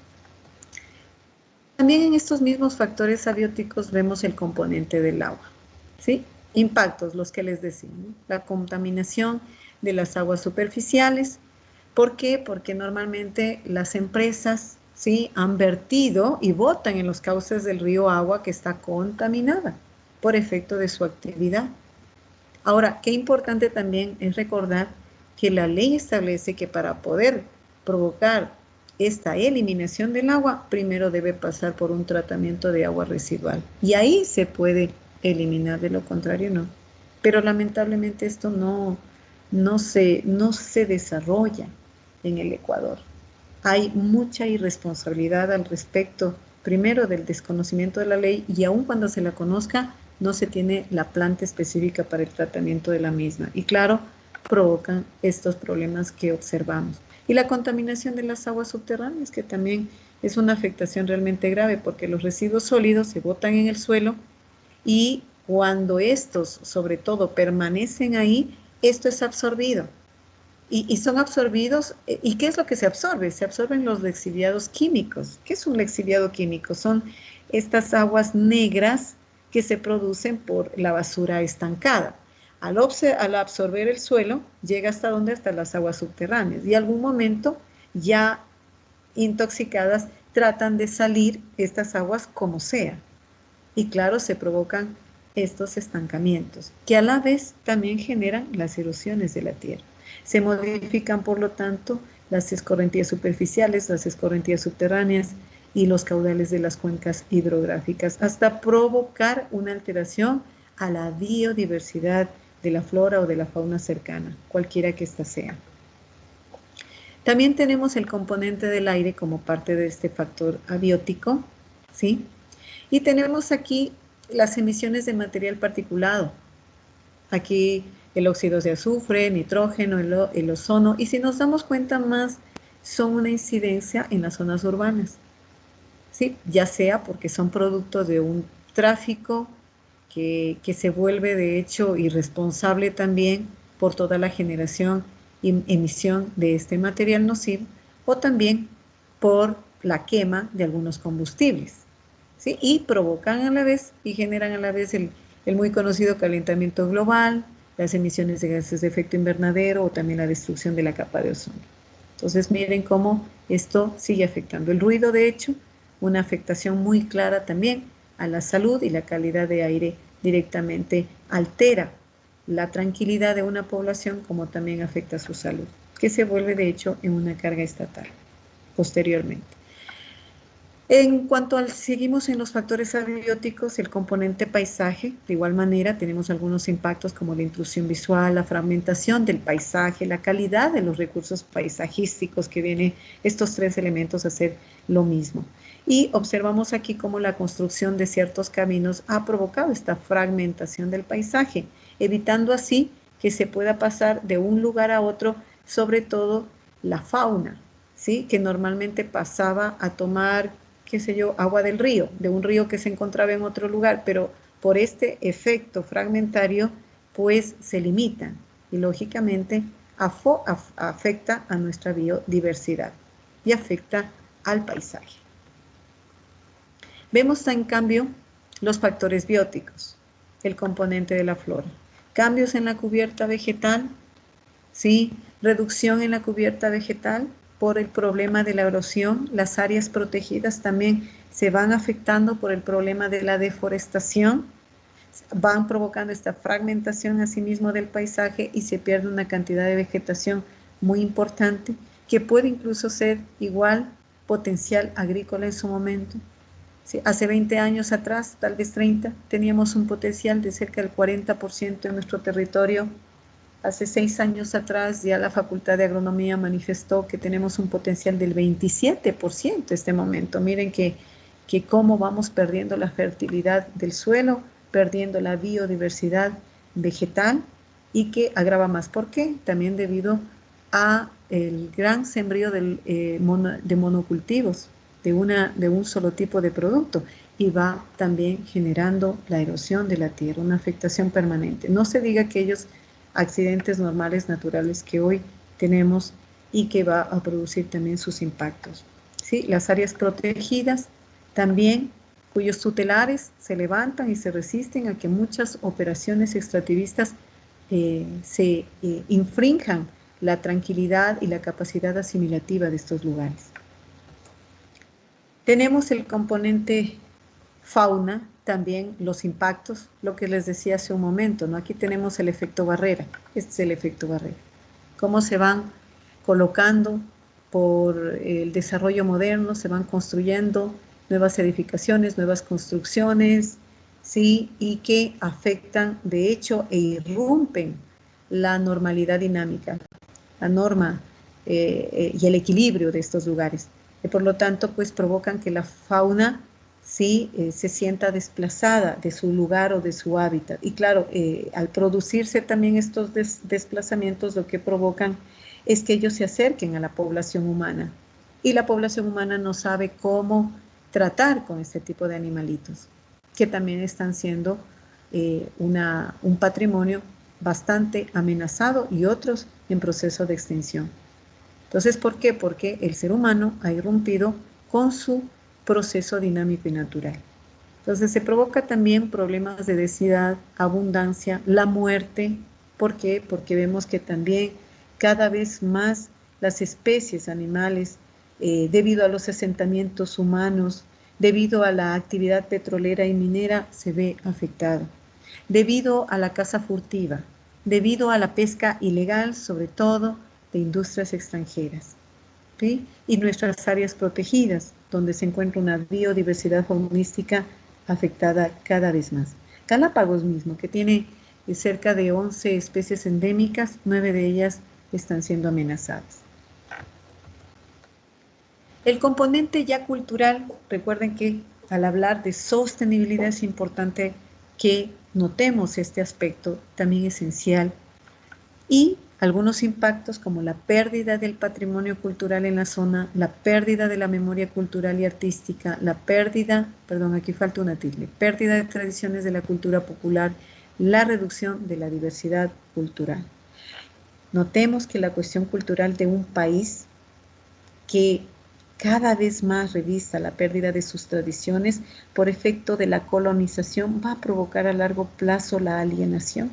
También en estos mismos factores abióticos vemos el componente del agua, ¿sí? Impactos, los que les decía, ¿no? La contaminación de las aguas superficiales. ¿Por qué? Porque normalmente las empresas, ¿sí?, han vertido y botan en los cauces del río agua que está contaminada por efecto de su actividad. Ahora, qué importante también es recordar que la ley establece que para poder provocar esta eliminación del agua, primero debe pasar por un tratamiento de agua residual. Y ahí se puede eliminar, de lo contrario no. Pero lamentablemente esto no se desarrolla en el Ecuador. Hay mucha irresponsabilidad al respecto, primero del desconocimiento de la ley, y aun cuando se la conozca, no se tiene la planta específica para el tratamiento de la misma. Y claro, provocan estos problemas que observamos. Y la contaminación de las aguas subterráneas, que también es una afectación realmente grave, porque los residuos sólidos se botan en el suelo y cuando estos, sobre todo, permanecen ahí, esto es absorbido. Y son absorbidos, ¿y qué es lo que se absorbe? Se absorben los lixiviados químicos. ¿Qué es un lixiviado químico? Son estas aguas negras que se producen por la basura estancada. Al absorber el suelo, llega hasta donde, hasta las aguas subterráneas. Y en algún momento, ya intoxicadas, tratan de salir estas aguas como sea. Y claro, se provocan estos estancamientos, que a la vez también generan las erosiones de la tierra. Se modifican, por lo tanto, las escorrentías superficiales, las escorrentías subterráneas y los caudales de las cuencas hidrográficas, hasta provocar una alteración a la biodiversidad de la flora o de la fauna cercana, cualquiera que ésta sea. También tenemos el componente del aire como parte de este factor abiótico, ¿sí? Y tenemos aquí las emisiones de material particulado. Aquí el óxido de azufre, nitrógeno, el ozono, y si nos damos cuenta más, son una incidencia en las zonas urbanas, ¿sí? Ya sea porque son producto de un tráfico que se vuelve de hecho irresponsable también por toda la generación y emisión de este material nocivo, o también por la quema de algunos combustibles, ¿sí? Y provocan a la vez y generan a la vez el muy conocido calentamiento global, las emisiones de gases de efecto invernadero o también la destrucción de la capa de ozono. Entonces miren cómo esto sigue afectando. El ruido, de hecho, una afectación muy clara también a la salud, y la calidad de aire directamente altera la tranquilidad de una población, como también afecta su salud, que se vuelve de hecho en una carga estatal posteriormente. En cuanto al, seguimos en los factores abióticos, el componente paisaje, de igual manera tenemos algunos impactos como la intrusión visual, la fragmentación del paisaje, la calidad de los recursos paisajísticos, que vienen estos tres elementos a ser lo mismo. Y observamos aquí cómo la construcción de ciertos caminos ha provocado esta fragmentación del paisaje, evitando así que se pueda pasar de un lugar a otro, sobre todo la fauna, ¿sí? Que normalmente pasaba a tomar, qué sé yo, agua del río, de un río que se encontraba en otro lugar, pero por este efecto fragmentario, pues se limitan y lógicamente afecta a nuestra biodiversidad y afecta al paisaje. Vemos en cambio los factores bióticos, el componente de la flora. Cambios en la cubierta vegetal, ¿sí? Reducción en la cubierta vegetal por el problema de la erosión. Las áreas protegidas también se van afectando por el problema de la deforestación. Van provocando esta fragmentación asimismo del paisaje y se pierde una cantidad de vegetación muy importante que puede incluso ser igual potencial agrícola en su momento. Sí, hace 20 años atrás, tal vez 30, teníamos un potencial de cerca del 40% en nuestro territorio. Hace 6 años atrás ya la Facultad de Agronomía manifestó que tenemos un potencial del 27% en este momento. Miren que cómo vamos perdiendo la fertilidad del suelo, perdiendo la biodiversidad vegetal, y que agrava más. ¿Por qué? También debido a el gran sembrío de monocultivos, de un solo tipo de producto. y va también generando la erosión de la tierra, una afectación permanente. No se diga aquellos accidentes normales, naturales que hoy tenemos y que va a producir también sus impactos. ¿Sí? Las áreas protegidas también, cuyos tutelares se levantan y se resisten a que muchas operaciones extractivistas se infrinjan la tranquilidad y la capacidad asimilativa de estos lugares. Tenemos el componente fauna, también los impactos, lo que les decía hace un momento, ¿no? Aquí tenemos el efecto barrera, este es el efecto barrera. Cómo se van colocando por el desarrollo moderno, se van construyendo nuevas edificaciones, nuevas construcciones, ¿sí? Y que afectan, de hecho, e irrumpen la normalidad dinámica, la norma y el equilibrio de estos lugares. Y por lo tanto, pues provocan que la fauna sí se sienta desplazada de su lugar o de su hábitat. Y claro, al producirse también estos desplazamientos, lo que provocan es que ellos se acerquen a la población humana. Y la población humana no sabe cómo tratar con este tipo de animalitos, que también están siendo un patrimonio bastante amenazado y otros en proceso de extinción. Entonces, ¿por qué? Porque el ser humano ha irrumpido con su proceso dinámico y natural. Entonces, se provoca también problemas de densidad, abundancia, la muerte. ¿Por qué? Porque vemos que también cada vez más las especies animales, debido a los asentamientos humanos, debido a la actividad petrolera y minera, se ve afectado. Debido a la caza furtiva, debido a la pesca ilegal, sobre todo de industrias extranjeras, ¿sí? Y nuestras áreas protegidas, donde se encuentra una biodiversidad faunística afectada cada vez más. Galápagos mismo, que tiene cerca de 11 especies endémicas, 9 de ellas están siendo amenazadas. El componente ya cultural, recuerden que al hablar de sostenibilidad es importante que notemos este aspecto también esencial, y algunos impactos como la pérdida del patrimonio cultural en la zona, la pérdida de la memoria cultural y artística, la pérdida, perdón, aquí falta una tilde, pérdida de tradiciones de la cultura popular, la reducción de la diversidad cultural. Notemos que la cuestión cultural de un país que cada vez más revista la pérdida de sus tradiciones por efecto de la colonización va a provocar a largo plazo la alienación.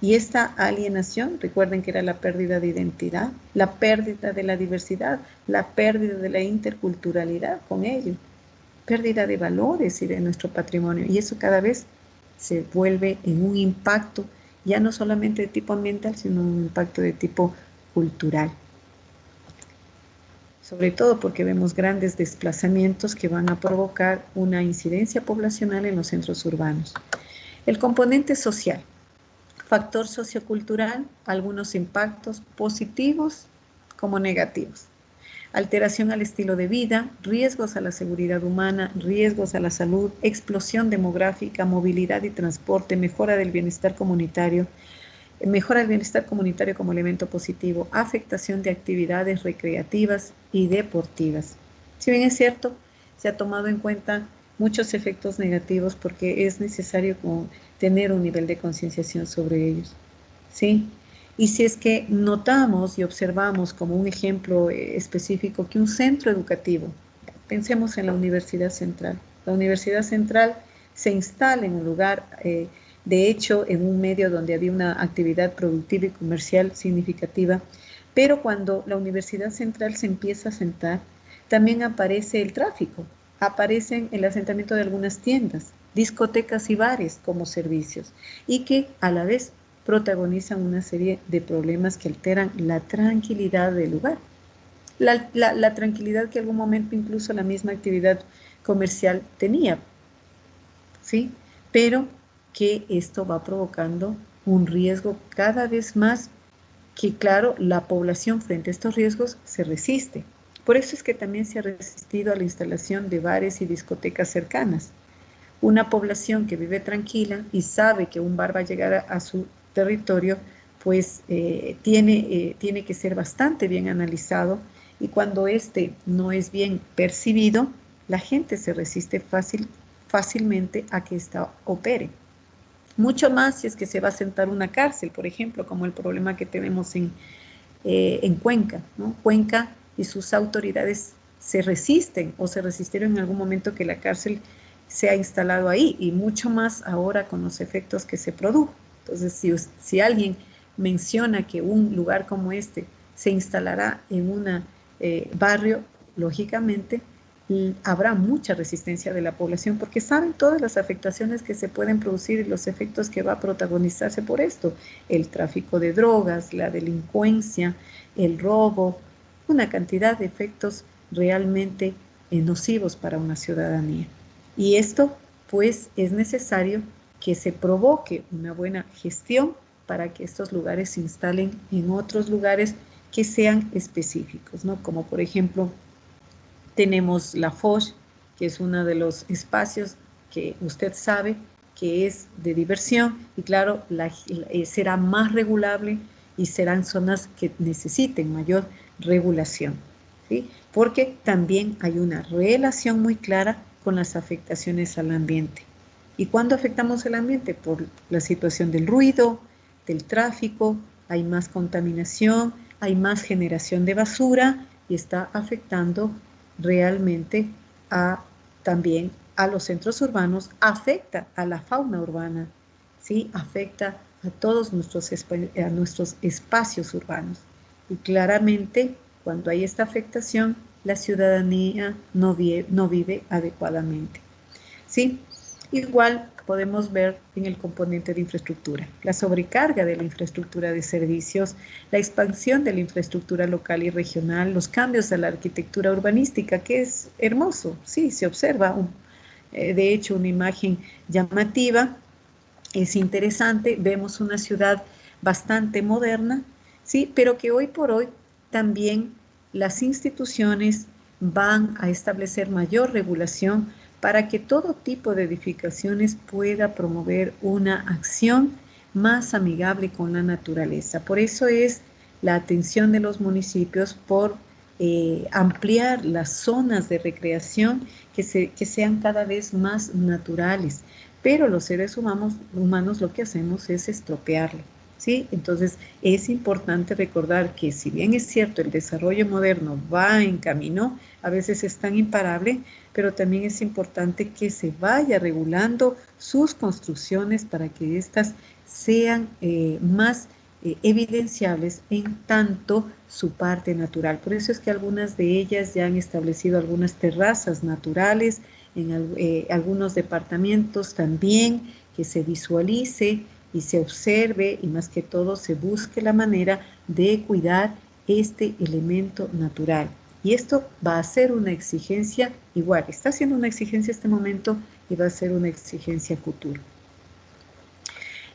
Y esta alienación, recuerden que era la pérdida de identidad, la pérdida de la diversidad, la pérdida de la interculturalidad con ello, pérdida de valores y de nuestro patrimonio. Y eso cada vez se vuelve en un impacto, ya no solamente de tipo ambiental, sino un impacto de tipo cultural. Sobre todo porque vemos grandes desplazamientos que van a provocar una incidencia poblacional en los centros urbanos. El componente social. Factor sociocultural, algunos impactos positivos como negativos. Alteración al estilo de vida, riesgos a la seguridad humana, riesgos a la salud, explosión demográfica, movilidad y transporte, mejora del bienestar comunitario como elemento positivo, afectación de actividades recreativas y deportivas. Si bien es cierto, se ha tomado en cuenta muchos efectos negativos porque es necesario tener un nivel de concienciación sobre ellos, ¿sí? Y si es que notamos y observamos como un ejemplo específico que un centro educativo, pensemos en la Universidad Central. La Universidad Central se instala en un lugar, de hecho, en un medio donde había una actividad productiva y comercial significativa, pero cuando la Universidad Central se empieza a asentar, también aparece el tráfico, aparecen el asentamiento de algunas tiendas, discotecas y bares como servicios, y que a la vez protagonizan una serie de problemas que alteran la tranquilidad del lugar. La tranquilidad que en algún momento incluso la misma actividad comercial tenía, ¿sí? Pero que esto va provocando un riesgo cada vez más que, claro, la población frente a estos riesgos se resiste. Por eso es que también se ha resistido a la instalación de bares y discotecas cercanas. Una población que vive tranquila y sabe que un bar va a llegar a su territorio, pues tiene que ser bastante bien analizado, y cuando este no es bien percibido, la gente se resiste fácilmente a que ésta opere. Mucho más si es que se va a sentar una cárcel, por ejemplo, como el problema que tenemos en Cuenca, ¿no? Cuenca y sus autoridades se resisten o se resistieron en algún momento que la cárcel se ha instalado ahí, y mucho más ahora con los efectos que se produjo. Entonces, si alguien menciona que un lugar como este se instalará en un barrio, lógicamente habrá mucha resistencia de la población porque saben todas las afectaciones que se pueden producir y los efectos que va a protagonizarse por esto: el tráfico de drogas, la delincuencia, el robo, una cantidad de efectos realmente nocivos para una ciudadanía. Y esto, pues, es necesario que se provoque una buena gestión para que estos lugares se instalen en otros lugares que sean específicos, ¿no? Como por ejemplo, tenemos la Foch, que es uno de los espacios que usted sabe que es de diversión, y claro, será más regulable y serán zonas que necesiten mayor regulación, ¿sí? Porque también hay una relación muy clara con las afectaciones al ambiente. ¿Y cuándo afectamos el ambiente? Por la situación del ruido, del tráfico, hay más contaminación, hay más generación de basura y está afectando realmente también a los centros urbanos, afecta a la fauna urbana, ¿sí? Afecta a todos nuestros espacios urbanos. Y claramente, cuando hay esta afectación, la ciudadanía no vive adecuadamente, ¿sí? Igual podemos ver en el componente de infraestructura, la sobrecarga de la infraestructura de servicios, la expansión de la infraestructura local y regional, los cambios a la arquitectura urbanística, que es hermoso, sí, se observa, de hecho, una imagen llamativa, es interesante, vemos una ciudad bastante moderna, sí, pero que hoy por hoy también las instituciones van a establecer mayor regulación para que todo tipo de edificaciones pueda promover una acción más amigable con la naturaleza. Por eso es la atención de los municipios por ampliar las zonas de recreación que sean cada vez más naturales. Pero los seres humanos lo que hacemos es estropearlo, ¿sí? Entonces es importante recordar que si bien es cierto el desarrollo moderno va en camino, a veces es tan imparable, pero también es importante que se vaya regulando sus construcciones para que éstas sean más evidenciables en tanto su parte natural. Por eso es que algunas de ellas ya han establecido algunas terrazas naturales, en algunos departamentos también, que se visualice y se observe, y más que todo se busque la manera de cuidar este elemento natural. Y esto va a ser una exigencia, igual, está siendo una exigencia este momento y va a ser una exigencia futura.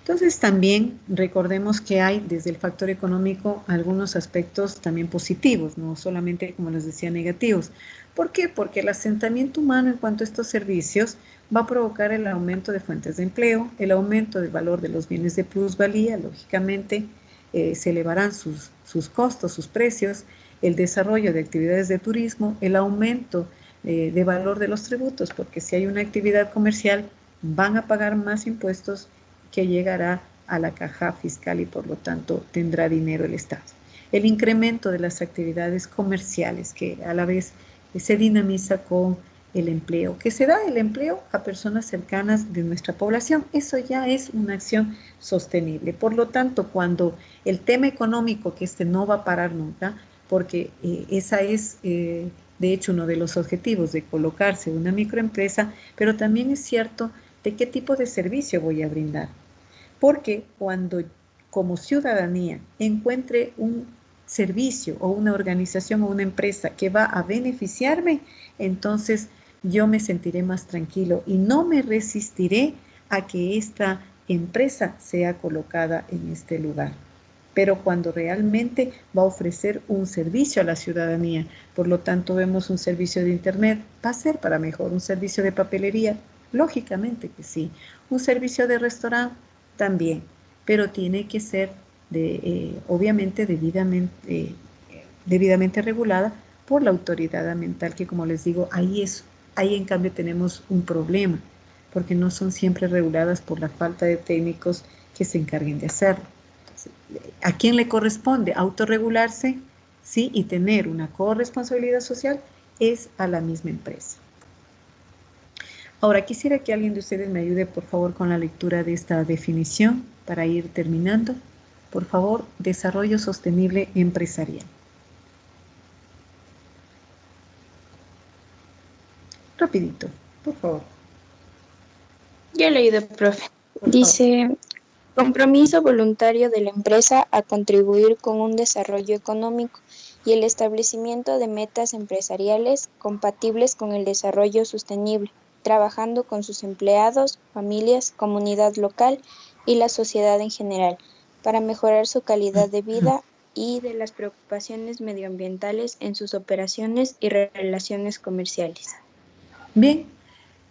Entonces también recordemos que hay desde el factor económico algunos aspectos también positivos, no solamente, como les decía, negativos. ¿Por qué? Porque el asentamiento humano en cuanto a estos servicios va a provocar el aumento de fuentes de empleo, el aumento del valor de los bienes de plusvalía, lógicamente se elevarán sus costos, sus precios, el desarrollo de actividades de turismo, el aumento de valor de los tributos, porque si hay una actividad comercial van a pagar más impuestos que llegará a la caja fiscal y por lo tanto tendrá dinero el Estado. El incremento de las actividades comerciales que a la vez se dinamiza con el empleo, que se da el empleo a personas cercanas de nuestra población. Eso ya es una acción sostenible. Por lo tanto, cuando el tema económico, que no va a parar nunca, porque esa es de hecho uno de los objetivos de colocarse una microempresa, pero también es cierto de qué tipo de servicio voy a brindar. Porque cuando como ciudadanía encuentre un servicio o una organización o una empresa que va a beneficiarme, entonces yo me sentiré más tranquilo y no me resistiré a que esta empresa sea colocada en este lugar. Pero cuando realmente va a ofrecer un servicio a la ciudadanía, por lo tanto vemos un servicio de internet, va a ser para mejor, un servicio de papelería, lógicamente que sí, un servicio de restaurante también, pero tiene que ser obviamente debidamente regulada por la autoridad ambiental, que como les digo, ahí es Ahí en cambio tenemos un problema, porque no son siempre reguladas por la falta de técnicos que se encarguen de hacerlo. ¿A quién le corresponde autorregularse? Sí, y tener una corresponsabilidad social es a la misma empresa. Ahora, quisiera que alguien de ustedes me ayude, por favor, con la lectura de esta definición para ir terminando. Por favor, desarrollo sostenible empresarial. Rapidito, por favor. Ya he leído, profe. Por favor. Dice, compromiso voluntario de la empresa a contribuir con un desarrollo económico y el establecimiento de metas empresariales compatibles con el desarrollo sostenible, trabajando con sus empleados, familias, comunidad local y la sociedad en general, para mejorar su calidad de vida y de las preocupaciones medioambientales en sus operaciones y relaciones comerciales. Bien,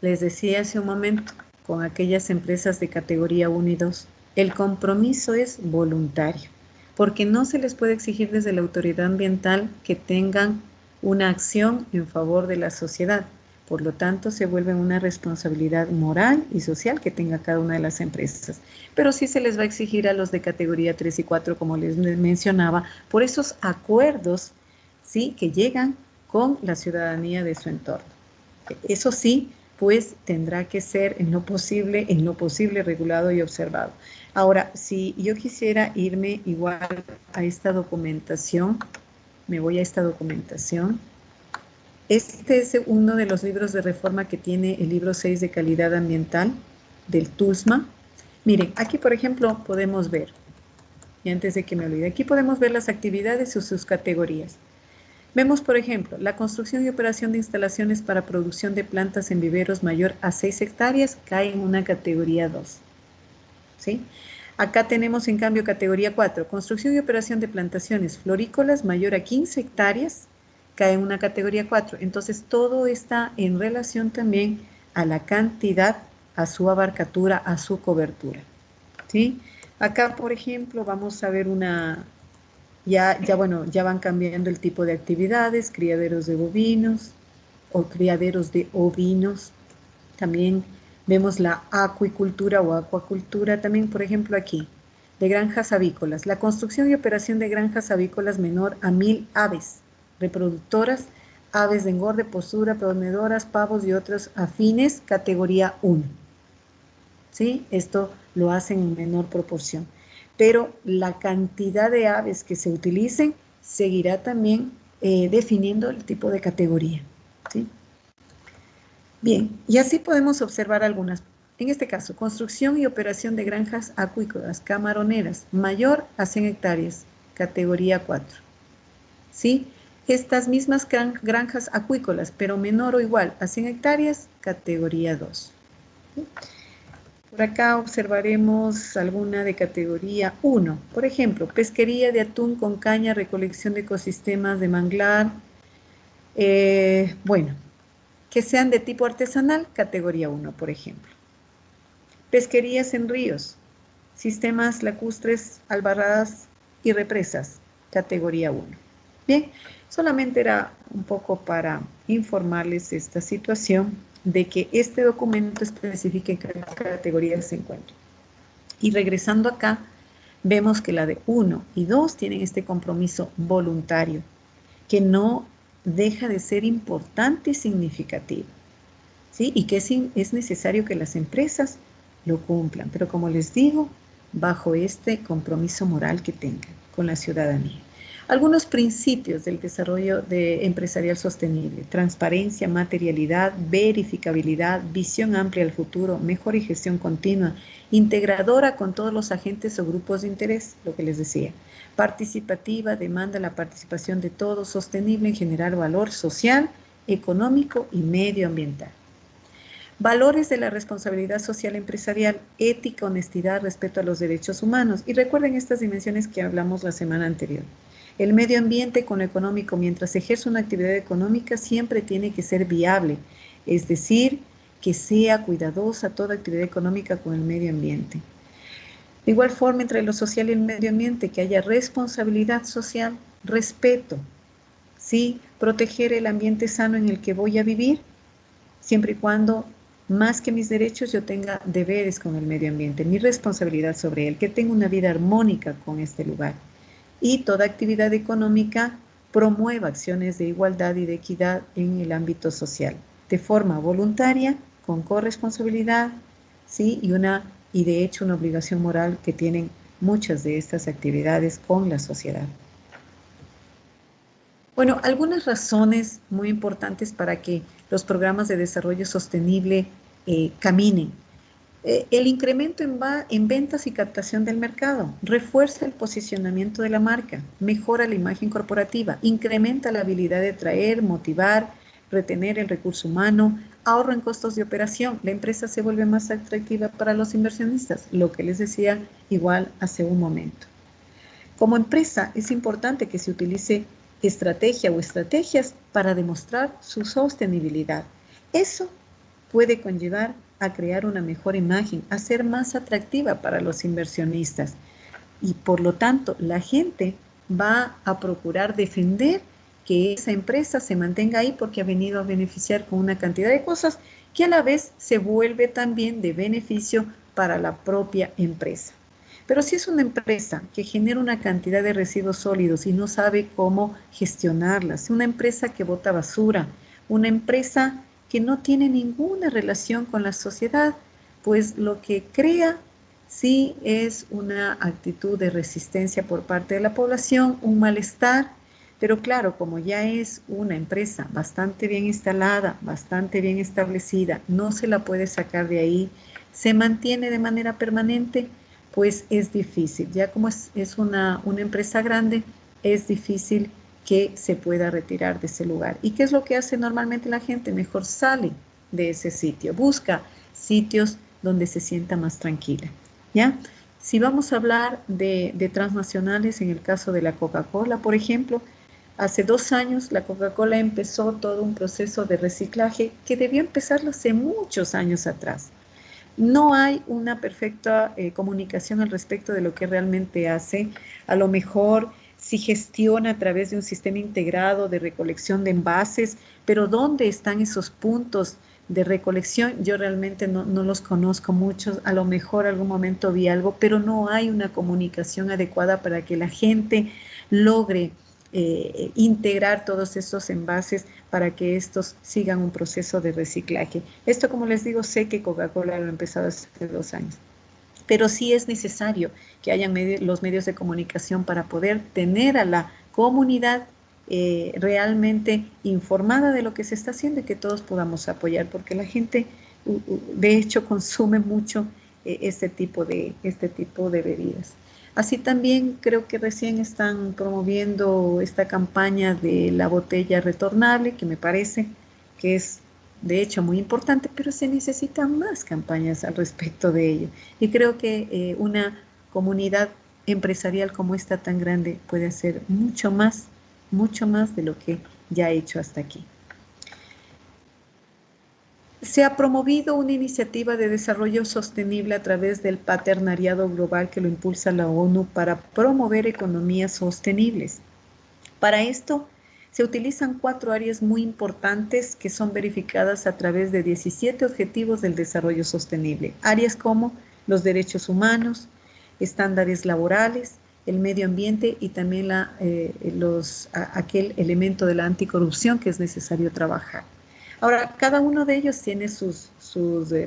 les decía hace un momento, con aquellas empresas de categoría 1 y 2, el compromiso es voluntario, porque no se les puede exigir desde la autoridad ambiental que tengan una acción en favor de la sociedad. Por lo tanto, se vuelve una responsabilidad moral y social que tenga cada una de las empresas. Pero sí se les va a exigir a los de categoría 3 y 4, como les mencionaba, por esos acuerdos, ¿sí?, que llegan con la ciudadanía de su entorno. Eso sí, pues tendrá que ser en lo posible regulado y observado. Ahora, si yo quisiera irme igual a esta documentación, me voy a esta documentación. Este es uno de los libros de reforma que tiene el libro 6 de calidad ambiental del TUSMA. Miren, aquí por ejemplo podemos ver, y antes de que me olvide, aquí podemos ver las actividades y sus categorías. Vemos, por ejemplo, la construcción y operación de instalaciones para producción de plantas en viveros mayor a 6 hectáreas cae en una categoría 2. ¿Sí? Acá tenemos, en cambio, categoría 4, construcción y operación de plantaciones florícolas mayor a 15 hectáreas, cae en una categoría 4. Entonces, todo está en relación también a la cantidad, a su abarcatura, a su cobertura. ¿Sí? Acá, por ejemplo, vamos a ver una... Ya van cambiando el tipo de actividades, criaderos de bovinos o criaderos de ovinos. También vemos la acuicultura o acuacultura, también por ejemplo aquí, de granjas avícolas. La construcción y operación de granjas avícolas menor a 1000 aves reproductoras, aves de engorde, postura, ponedoras, pavos y otros afines, categoría 1. ¿Sí? Esto lo hacen en menor proporción. Pero la cantidad de aves que se utilicen seguirá también definiendo el tipo de categoría. ¿Sí? Bien, y así podemos observar algunas. En este caso, construcción y operación de granjas acuícolas, camaroneras, mayor a 100 hectáreas, categoría 4. ¿Sí? Estas mismas granjas acuícolas, pero menor o igual a 100 hectáreas, categoría 2. ¿Sí? Por acá observaremos alguna de categoría 1. Por ejemplo, pesquería de atún con caña, recolección de ecosistemas de manglar. Que sean de tipo artesanal, categoría 1, por ejemplo. Pesquerías en ríos, sistemas lacustres, albarradas y represas, categoría 1. Bien, solamente era un poco para informarles esta situación de que este documento especifica en qué categoría se encuentra. Y regresando acá, vemos que la de 1 y 2 tienen este compromiso voluntario, que no deja de ser importante y significativo, ¿sí? Y que es necesario que las empresas lo cumplan, pero como les digo, bajo este compromiso moral que tengan con la ciudadanía. Algunos principios del desarrollo empresarial sostenible: transparencia, materialidad, verificabilidad, visión amplia al futuro, mejor y gestión continua, integradora con todos los agentes o grupos de interés, lo que les decía, participativa, demanda la participación de todos, sostenible en generar valor social, económico y medioambiental. Valores de la responsabilidad social empresarial: ética, honestidad, respeto a los derechos humanos. Y recuerden estas dimensiones que hablamos la semana anterior. El medio ambiente con lo económico, mientras ejerce una actividad económica, siempre tiene que ser viable, es decir, que sea cuidadosa toda actividad económica con el medio ambiente. De igual forma, entre lo social y el medio ambiente, que haya responsabilidad social, respeto, ¿sí? Proteger el ambiente sano en el que voy a vivir, siempre y cuando, más que mis derechos, yo tenga deberes con el medio ambiente, mi responsabilidad sobre él, que tenga una vida armónica con este lugar. Y toda actividad económica promueva acciones de igualdad y de equidad en el ámbito social, de forma voluntaria, con corresponsabilidad, ¿sí? Y de hecho una obligación moral que tienen muchas de estas actividades con la sociedad. Bueno, algunas razones muy importantes para que los programas de desarrollo sostenible caminen. El incremento en ventas y captación del mercado, refuerza el posicionamiento de la marca, mejora la imagen corporativa, incrementa la habilidad de atraer, motivar, retener el recurso humano, ahorro en costos de operación, la empresa se vuelve más atractiva para los inversionistas, lo que les decía igual hace un momento. Como empresa es importante que se utilice estrategia o estrategias para demostrar su sostenibilidad. Eso puede conllevar a crear una mejor imagen, a ser más atractiva para los inversionistas. Y por lo tanto, la gente va a procurar defender que esa empresa se mantenga ahí porque ha venido a beneficiar con una cantidad de cosas que a la vez se vuelve también de beneficio para la propia empresa. Pero si es una empresa que genera una cantidad de residuos sólidos y no sabe cómo gestionarlas, una empresa que bota basura, una empresa que no tiene ninguna relación con la sociedad, pues lo que crea sí es una actitud de resistencia por parte de la población, un malestar, pero claro, como ya es una empresa bastante bien instalada, bastante bien establecida, no se la puede sacar de ahí, se mantiene de manera permanente, pues es difícil. Ya como es una empresa grande, es difícil que se pueda retirar de ese lugar. ¿Y qué es lo que hace normalmente la gente? Mejor sale de ese sitio, busca sitios donde se sienta más tranquila, ¿ya? Si vamos a hablar de transnacionales, en el caso de la Coca-Cola, por ejemplo, hace 2 años la Coca-Cola empezó todo un proceso de reciclaje que debió empezarlo hace muchos años atrás. No hay una perfecta comunicación al respecto de lo que realmente hace. A lo mejor si gestiona a través de un sistema integrado de recolección de envases, pero ¿dónde están esos puntos de recolección? Yo realmente no los conozco muchos. A lo mejor algún momento vi algo, pero no hay una comunicación adecuada para que la gente logre integrar todos estos envases para que estos sigan un proceso de reciclaje. Esto, como les digo, sé que Coca-Cola lo ha empezado hace 2 años, pero sí es necesario que hayan los medios de comunicación para poder tener a la comunidad realmente informada de lo que se está haciendo y que todos podamos apoyar, porque la gente de hecho consume mucho este tipo de bebidas. Así también creo que recién están promoviendo esta campaña de la botella retornable, que me parece que es de hecho muy importante, pero se necesitan más campañas al respecto de ello. Y creo que una comunidad empresarial como esta tan grande puede hacer mucho más de lo que ya ha hecho hasta aquí. Se ha promovido una iniciativa de desarrollo sostenible a través del Partenariado Global que lo impulsa la ONU para promover economías sostenibles. Para esto se utilizan 4 áreas muy importantes que son verificadas a través de 17 objetivos del desarrollo sostenible. Áreas como los derechos humanos, estándares laborales, el medio ambiente y también aquel elemento de la anticorrupción que es necesario trabajar. Ahora, cada uno de ellos tiene sus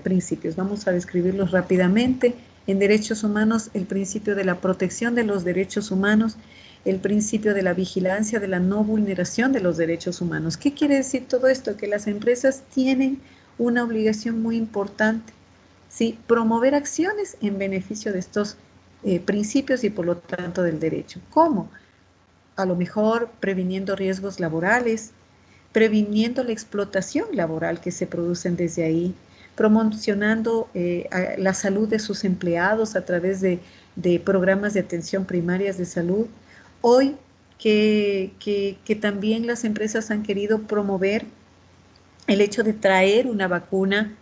principios. Vamos a describirlos rápidamente. En derechos humanos, el principio de la protección de los derechos humanos, el principio de la vigilancia de la no vulneración de los derechos humanos. ¿Qué quiere decir todo esto? Que las empresas tienen una obligación muy importante, ¿sí? Promover acciones en beneficio de estos principios y por lo tanto del derecho. ¿Cómo? A lo mejor previniendo riesgos laborales, previniendo la explotación laboral que se producen desde ahí, promocionando la salud de sus empleados a través de programas de atención primarias de salud. Hoy que también las empresas han querido promover el hecho de traer una vacuna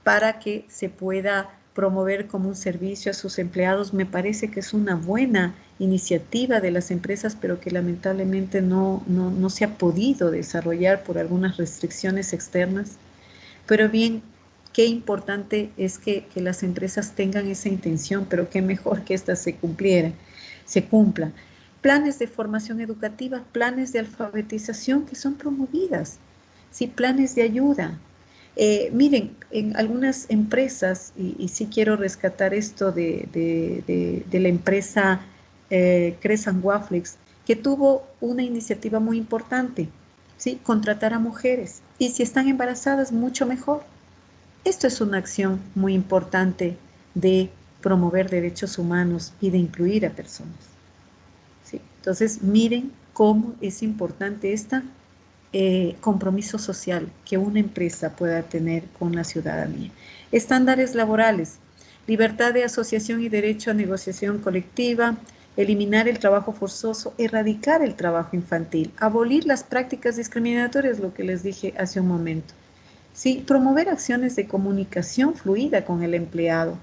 para que se pueda promover como un servicio a sus empleados, me parece que es una buena iniciativa de las empresas, pero que lamentablemente no se ha podido desarrollar por algunas restricciones externas. Pero bien, qué importante es que las empresas tengan esa intención, pero qué mejor que esta se cumpla. Planes de formación educativa, planes de alfabetización que son promovidas, ¿sí? Planes de ayuda. Miren, en algunas empresas, y sí quiero rescatar esto de la empresa Crescent Waffles, que tuvo una iniciativa muy importante, ¿sí? Contratar a mujeres. Y si están embarazadas, mucho mejor. Esto es una acción muy importante de promover derechos humanos y de incluir a personas. ¿Sí? Entonces, miren cómo es importante este compromiso social que una empresa pueda tener con la ciudadanía. Estándares laborales, libertad de asociación y derecho a negociación colectiva, eliminar el trabajo forzoso, erradicar el trabajo infantil, abolir las prácticas discriminatorias, lo que les dije hace un momento. ¿Sí? Promover acciones de comunicación fluida con el empleado,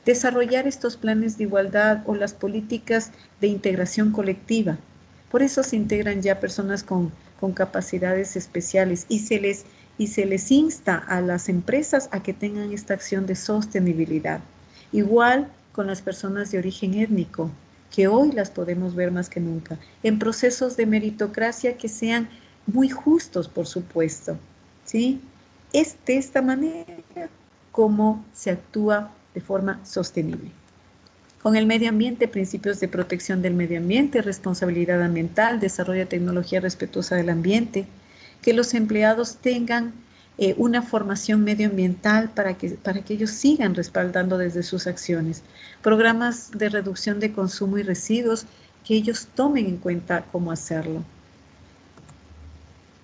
desarrollar estos planes de igualdad o las políticas de integración colectiva. Por eso se integran ya personas con capacidades especiales y se les insta a las empresas a que tengan esta acción de sostenibilidad. Igual con las personas de origen étnico, que hoy las podemos ver más que nunca, en procesos de meritocracia que sean muy justos, por supuesto, ¿sí? Es de esta manera como se actúa de forma sostenible. Con el medio ambiente, principios de protección del medio ambiente, responsabilidad ambiental, desarrollo de tecnología respetuosa del ambiente, que los empleados tengan una formación medioambiental para que ellos sigan respaldando desde sus acciones, programas de reducción de consumo y residuos, que ellos tomen en cuenta cómo hacerlo.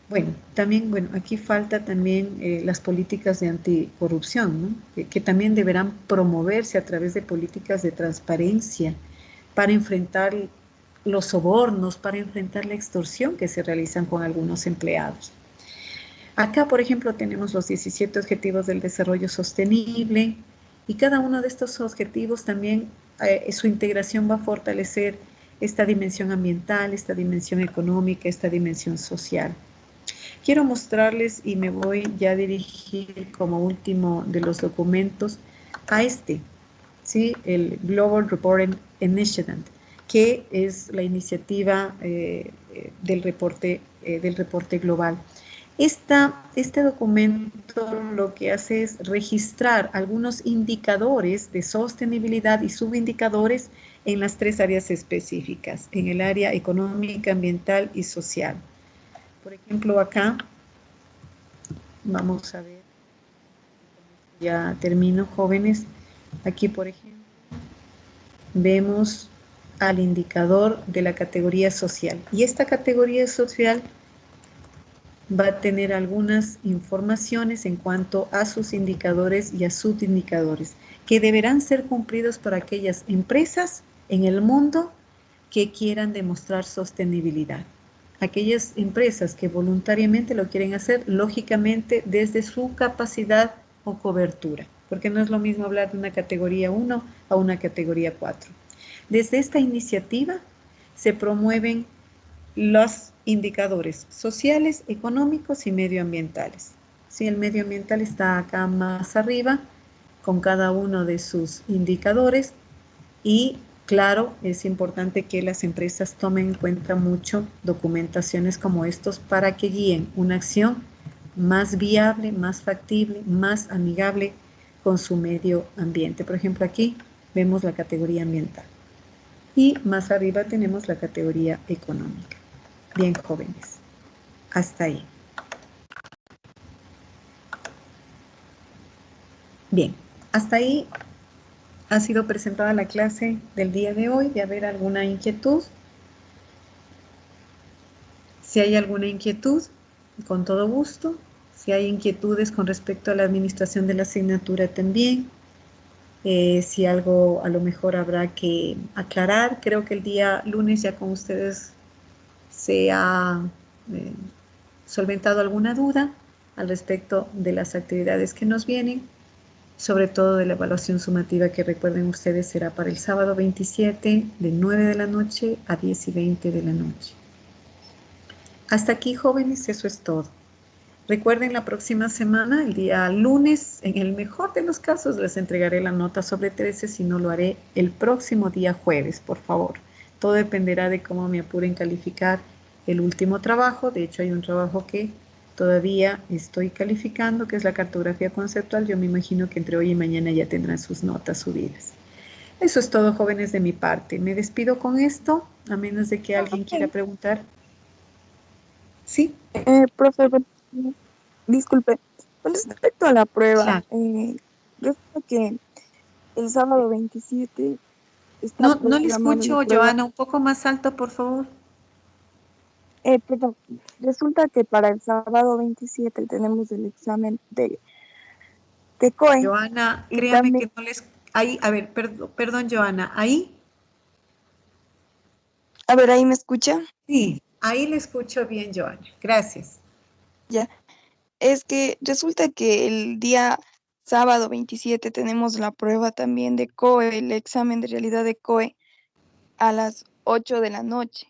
Bueno, también, aquí falta también las políticas de anticorrupción, ¿no? Que también deberán promoverse a través de políticas de transparencia para enfrentar los sobornos, para enfrentar la extorsión que se realizan con algunos empleados. Acá, por ejemplo, tenemos los 17 Objetivos del Desarrollo Sostenible y cada uno de estos objetivos también, su integración va a fortalecer esta dimensión ambiental, esta dimensión económica, esta dimensión social. Quiero mostrarles, y me voy ya a dirigir como último de los documentos, a ¿sí? El Global Reporting Initiative, que es la iniciativa del reporte global. Este documento lo que hace es registrar algunos indicadores de sostenibilidad y subindicadores en las 3 áreas específicas, en el área económica, ambiental y social. Por ejemplo, acá, vamos a ver, ya termino, jóvenes. Aquí, por ejemplo, vemos al indicador de la categoría social. Y esta categoría social va a tener algunas informaciones en cuanto a sus indicadores y a subindicadores, que deberán ser cumplidos por aquellas empresas en el mundo que quieran demostrar sostenibilidad. Aquellas empresas que voluntariamente lo quieren hacer, lógicamente desde su capacidad o cobertura, porque no es lo mismo hablar de una categoría 1 a una categoría 4. Desde esta iniciativa se promueven los indicadores sociales, económicos y medioambientales. Sí, el medioambiental está acá más arriba con cada uno de sus indicadores y claro, es importante que las empresas tomen en cuenta mucho documentaciones como estos para que guíen una acción más viable, más factible, más amigable con su medio ambiente. Por ejemplo, aquí vemos la categoría ambiental y más arriba tenemos la categoría económica. Bien, jóvenes, hasta ahí. Bien, hasta ahí ha sido presentada la clase del día de hoy. De haber alguna inquietud, si hay alguna inquietud, con todo gusto. Si hay inquietudes con respecto a la administración de la asignatura también, si algo a lo mejor habrá que aclarar, creo que el día lunes ya con ustedes se ha solventado alguna duda al respecto de las actividades que nos vienen, sobre todo de la evaluación sumativa que recuerden ustedes será para el sábado 27 de 9 de la noche a 10:20 de la noche. Hasta aquí, jóvenes, eso es todo. Recuerden, la próxima semana, el día lunes, en el mejor de los casos, les entregaré la nota sobre 13, si no lo haré el próximo día jueves, por favor. Todo dependerá de cómo me apuren calificar el último trabajo. De hecho, hay un trabajo que todavía estoy calificando, que es la cartografía conceptual. Yo me imagino que entre hoy y mañana ya tendrán sus notas subidas. Eso es todo, jóvenes, de mi parte. Me despido con esto, a menos de que alguien quiera preguntar. ¿Sí? Profe, disculpe, con respecto a la prueba, Claro. resulta que el sábado 27 está No le programada la escucho, prueba. Joana, un poco más alto, por favor. Perdón, resulta que para el sábado 27 tenemos el examen de COE Joana, y créame también, que no les... Ahí, a ver, perdón, Joana, ahí, a ver, ahí me escucha, sí, ahí le escucho bien, Joana. Gracias. ya, es que resulta que el día sábado 27 tenemos la prueba también de COE, el examen de realidad de COE a las 8 de la noche.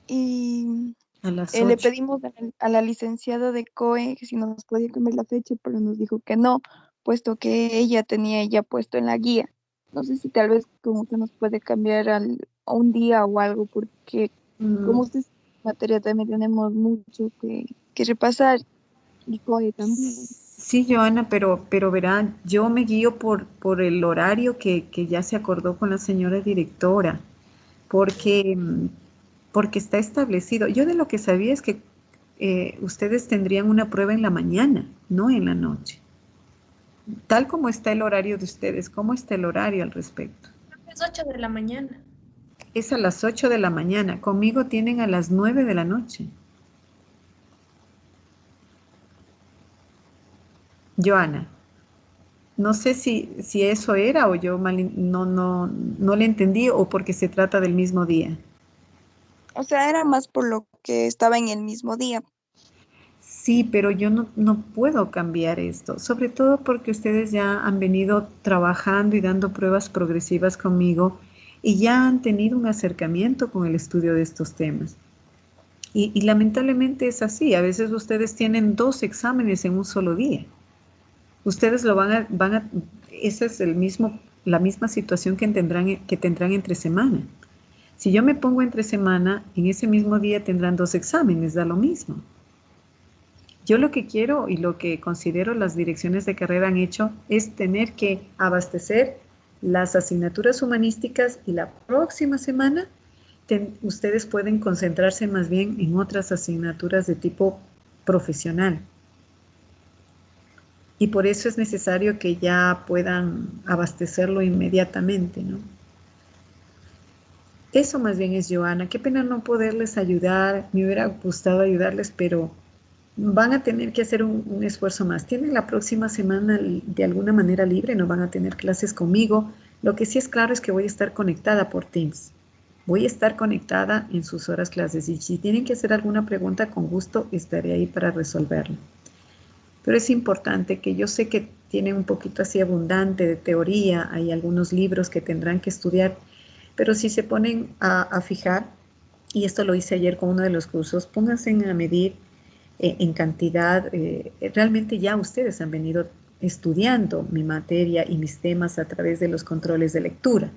Y A las le 8. pedimos a la licenciada de COE que si nos podía cambiar la fecha, pero nos dijo que no, puesto que ella tenía ya puesto en la guía. No sé si tal vez como que nos puede cambiar a un día o algo, porque como usted sabe, en materia también tenemos mucho que repasar y COE también. Sí, Joana, pero verán, yo me guío por el horario que ya se acordó con la señora directora, porque, porque está establecido. Yo de lo que sabía es que ustedes tendrían una prueba en la mañana, no en la noche. Tal como está el horario de ustedes, ¿cómo está el horario al respecto? Es 8 de la mañana. Es a las 8 de la mañana. Conmigo tienen a las 9 de la noche. Joana, no sé si eso era o yo no le entendí o porque se trata del mismo día. O sea, era más por lo que estaba en el mismo día. Sí, pero yo no puedo cambiar esto, sobre todo porque ustedes ya han venido trabajando y dando pruebas progresivas conmigo y ya han tenido un acercamiento con el estudio de estos temas. Y lamentablemente es así, a veces ustedes tienen dos exámenes en un solo día. Ustedes lo esa es la misma situación que tendrán entre semana. Si yo me pongo entre semana, en ese mismo día tendrán dos exámenes, da lo mismo. Yo lo que quiero y lo que considero las direcciones de carrera han hecho es tener que abastecer las asignaturas humanísticas y la próxima semana ustedes pueden concentrarse más bien en otras asignaturas de tipo profesional. Y por eso es necesario que ya puedan abastecerlo inmediatamente, ¿no? Eso más bien es, Joana. Qué pena no poderles ayudar. Me hubiera gustado ayudarles, pero van a tener que hacer un esfuerzo más. Tienen la próxima semana de alguna manera libre, no van a tener clases conmigo. Lo que sí es claro es que voy a estar conectada por Teams. Voy a estar conectada en sus horas clases y si tienen que hacer alguna pregunta, con gusto estaré ahí para resolverlo. Pero es importante que yo sé que tienen un poquito así abundante de teoría, hay algunos libros que tendrán que estudiar, pero si se ponen a fijar, y esto lo hice ayer con uno de los cursos, pónganse a medir en cantidad, realmente ya ustedes han venido estudiando mi materia y mis temas a través de los controles de lectura.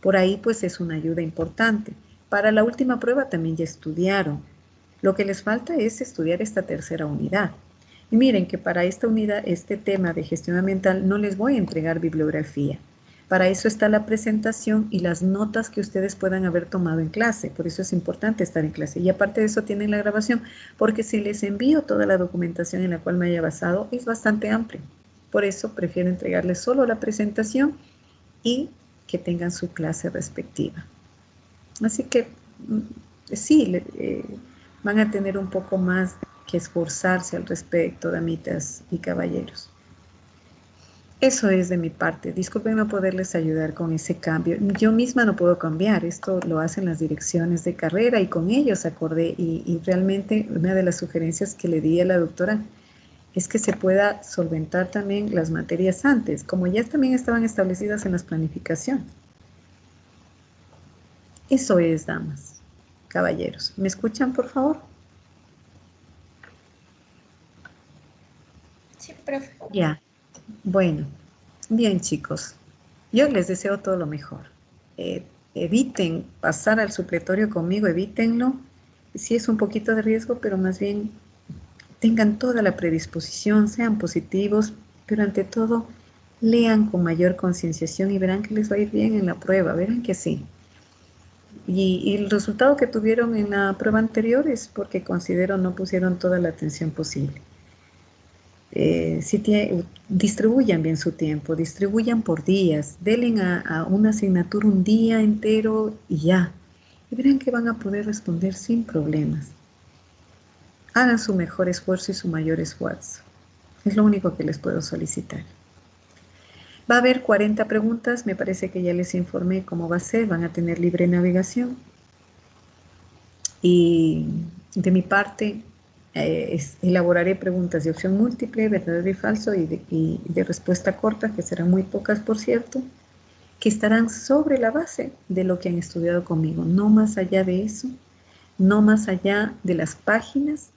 Por ahí pues es una ayuda importante. Para la última prueba también ya estudiaron. Lo que les falta es estudiar esta tercera unidad. Y miren que para esta unidad, este tema de gestión ambiental, no les voy a entregar bibliografía. Para eso está la presentación y las notas que ustedes puedan haber tomado en clase. Por eso es importante estar en clase. Y aparte de eso tienen la grabación, porque si les envío toda la documentación en la cual me haya basado, es bastante amplio. Por eso prefiero entregarles solo la presentación y que tengan su clase respectiva. Así que sí, van a tener un poco más que esforzarse al respecto, damitas y caballeros. Eso es de mi parte. Disculpen no poderles ayudar con ese cambio. Yo misma no puedo cambiar. Esto lo hacen las direcciones de carrera y con ellos acordé. Y realmente una de las sugerencias que le di a la doctora es que se pueda solventar también las materias antes, como ya también estaban establecidas en las planificaciones. Eso es, damas, caballeros. ¿Me escuchan, por favor? Ya, bueno, bien chicos, yo les deseo todo lo mejor. Eviten pasar al supletorio conmigo, evítenlo. Sí es un poquito de riesgo, pero más bien tengan toda la predisposición, sean positivos, pero ante todo lean con mayor concienciación y verán que les va a ir bien en la prueba, verán que sí. Y el resultado que tuvieron en la prueba anterior es porque considero no pusieron toda la atención posible. Distribuyan bien su tiempo, distribuyan por días, denle a una asignatura un día entero y ya. Y verán que van a poder responder sin problemas. Hagan su mejor esfuerzo y su mayor esfuerzo. Es lo único que les puedo solicitar. Va a haber 40 preguntas, me parece que ya les informé cómo va a ser, van a tener libre navegación. Y de mi parte, elaboraré preguntas de opción múltiple, verdadero y falso, y de respuesta corta, que serán muy pocas, por cierto, que estarán sobre la base de lo que han estudiado conmigo, no más allá de eso, no más allá de las páginas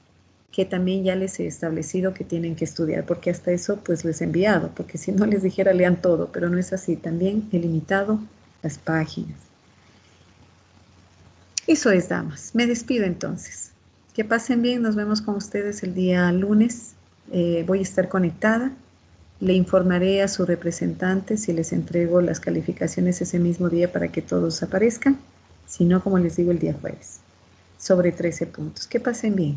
que también ya les he establecido que tienen que estudiar, porque hasta eso pues les he enviado, porque si no les dijera lean todo, pero no es así, también he limitado las páginas. Eso es, damas. Me despido entonces. Que pasen bien, nos vemos con ustedes el día lunes. Voy a estar conectada. Le informaré a su representante si les entrego las calificaciones ese mismo día para que todos aparezcan. Si no, como les digo, el día jueves. Sobre 13 puntos. Que pasen bien.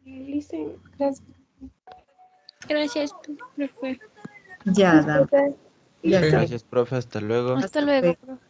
Listo, gracias. Gracias, profe. Ya, damas. Ya, Profe. Gracias, profe, hasta luego. Hasta luego, luego. profe.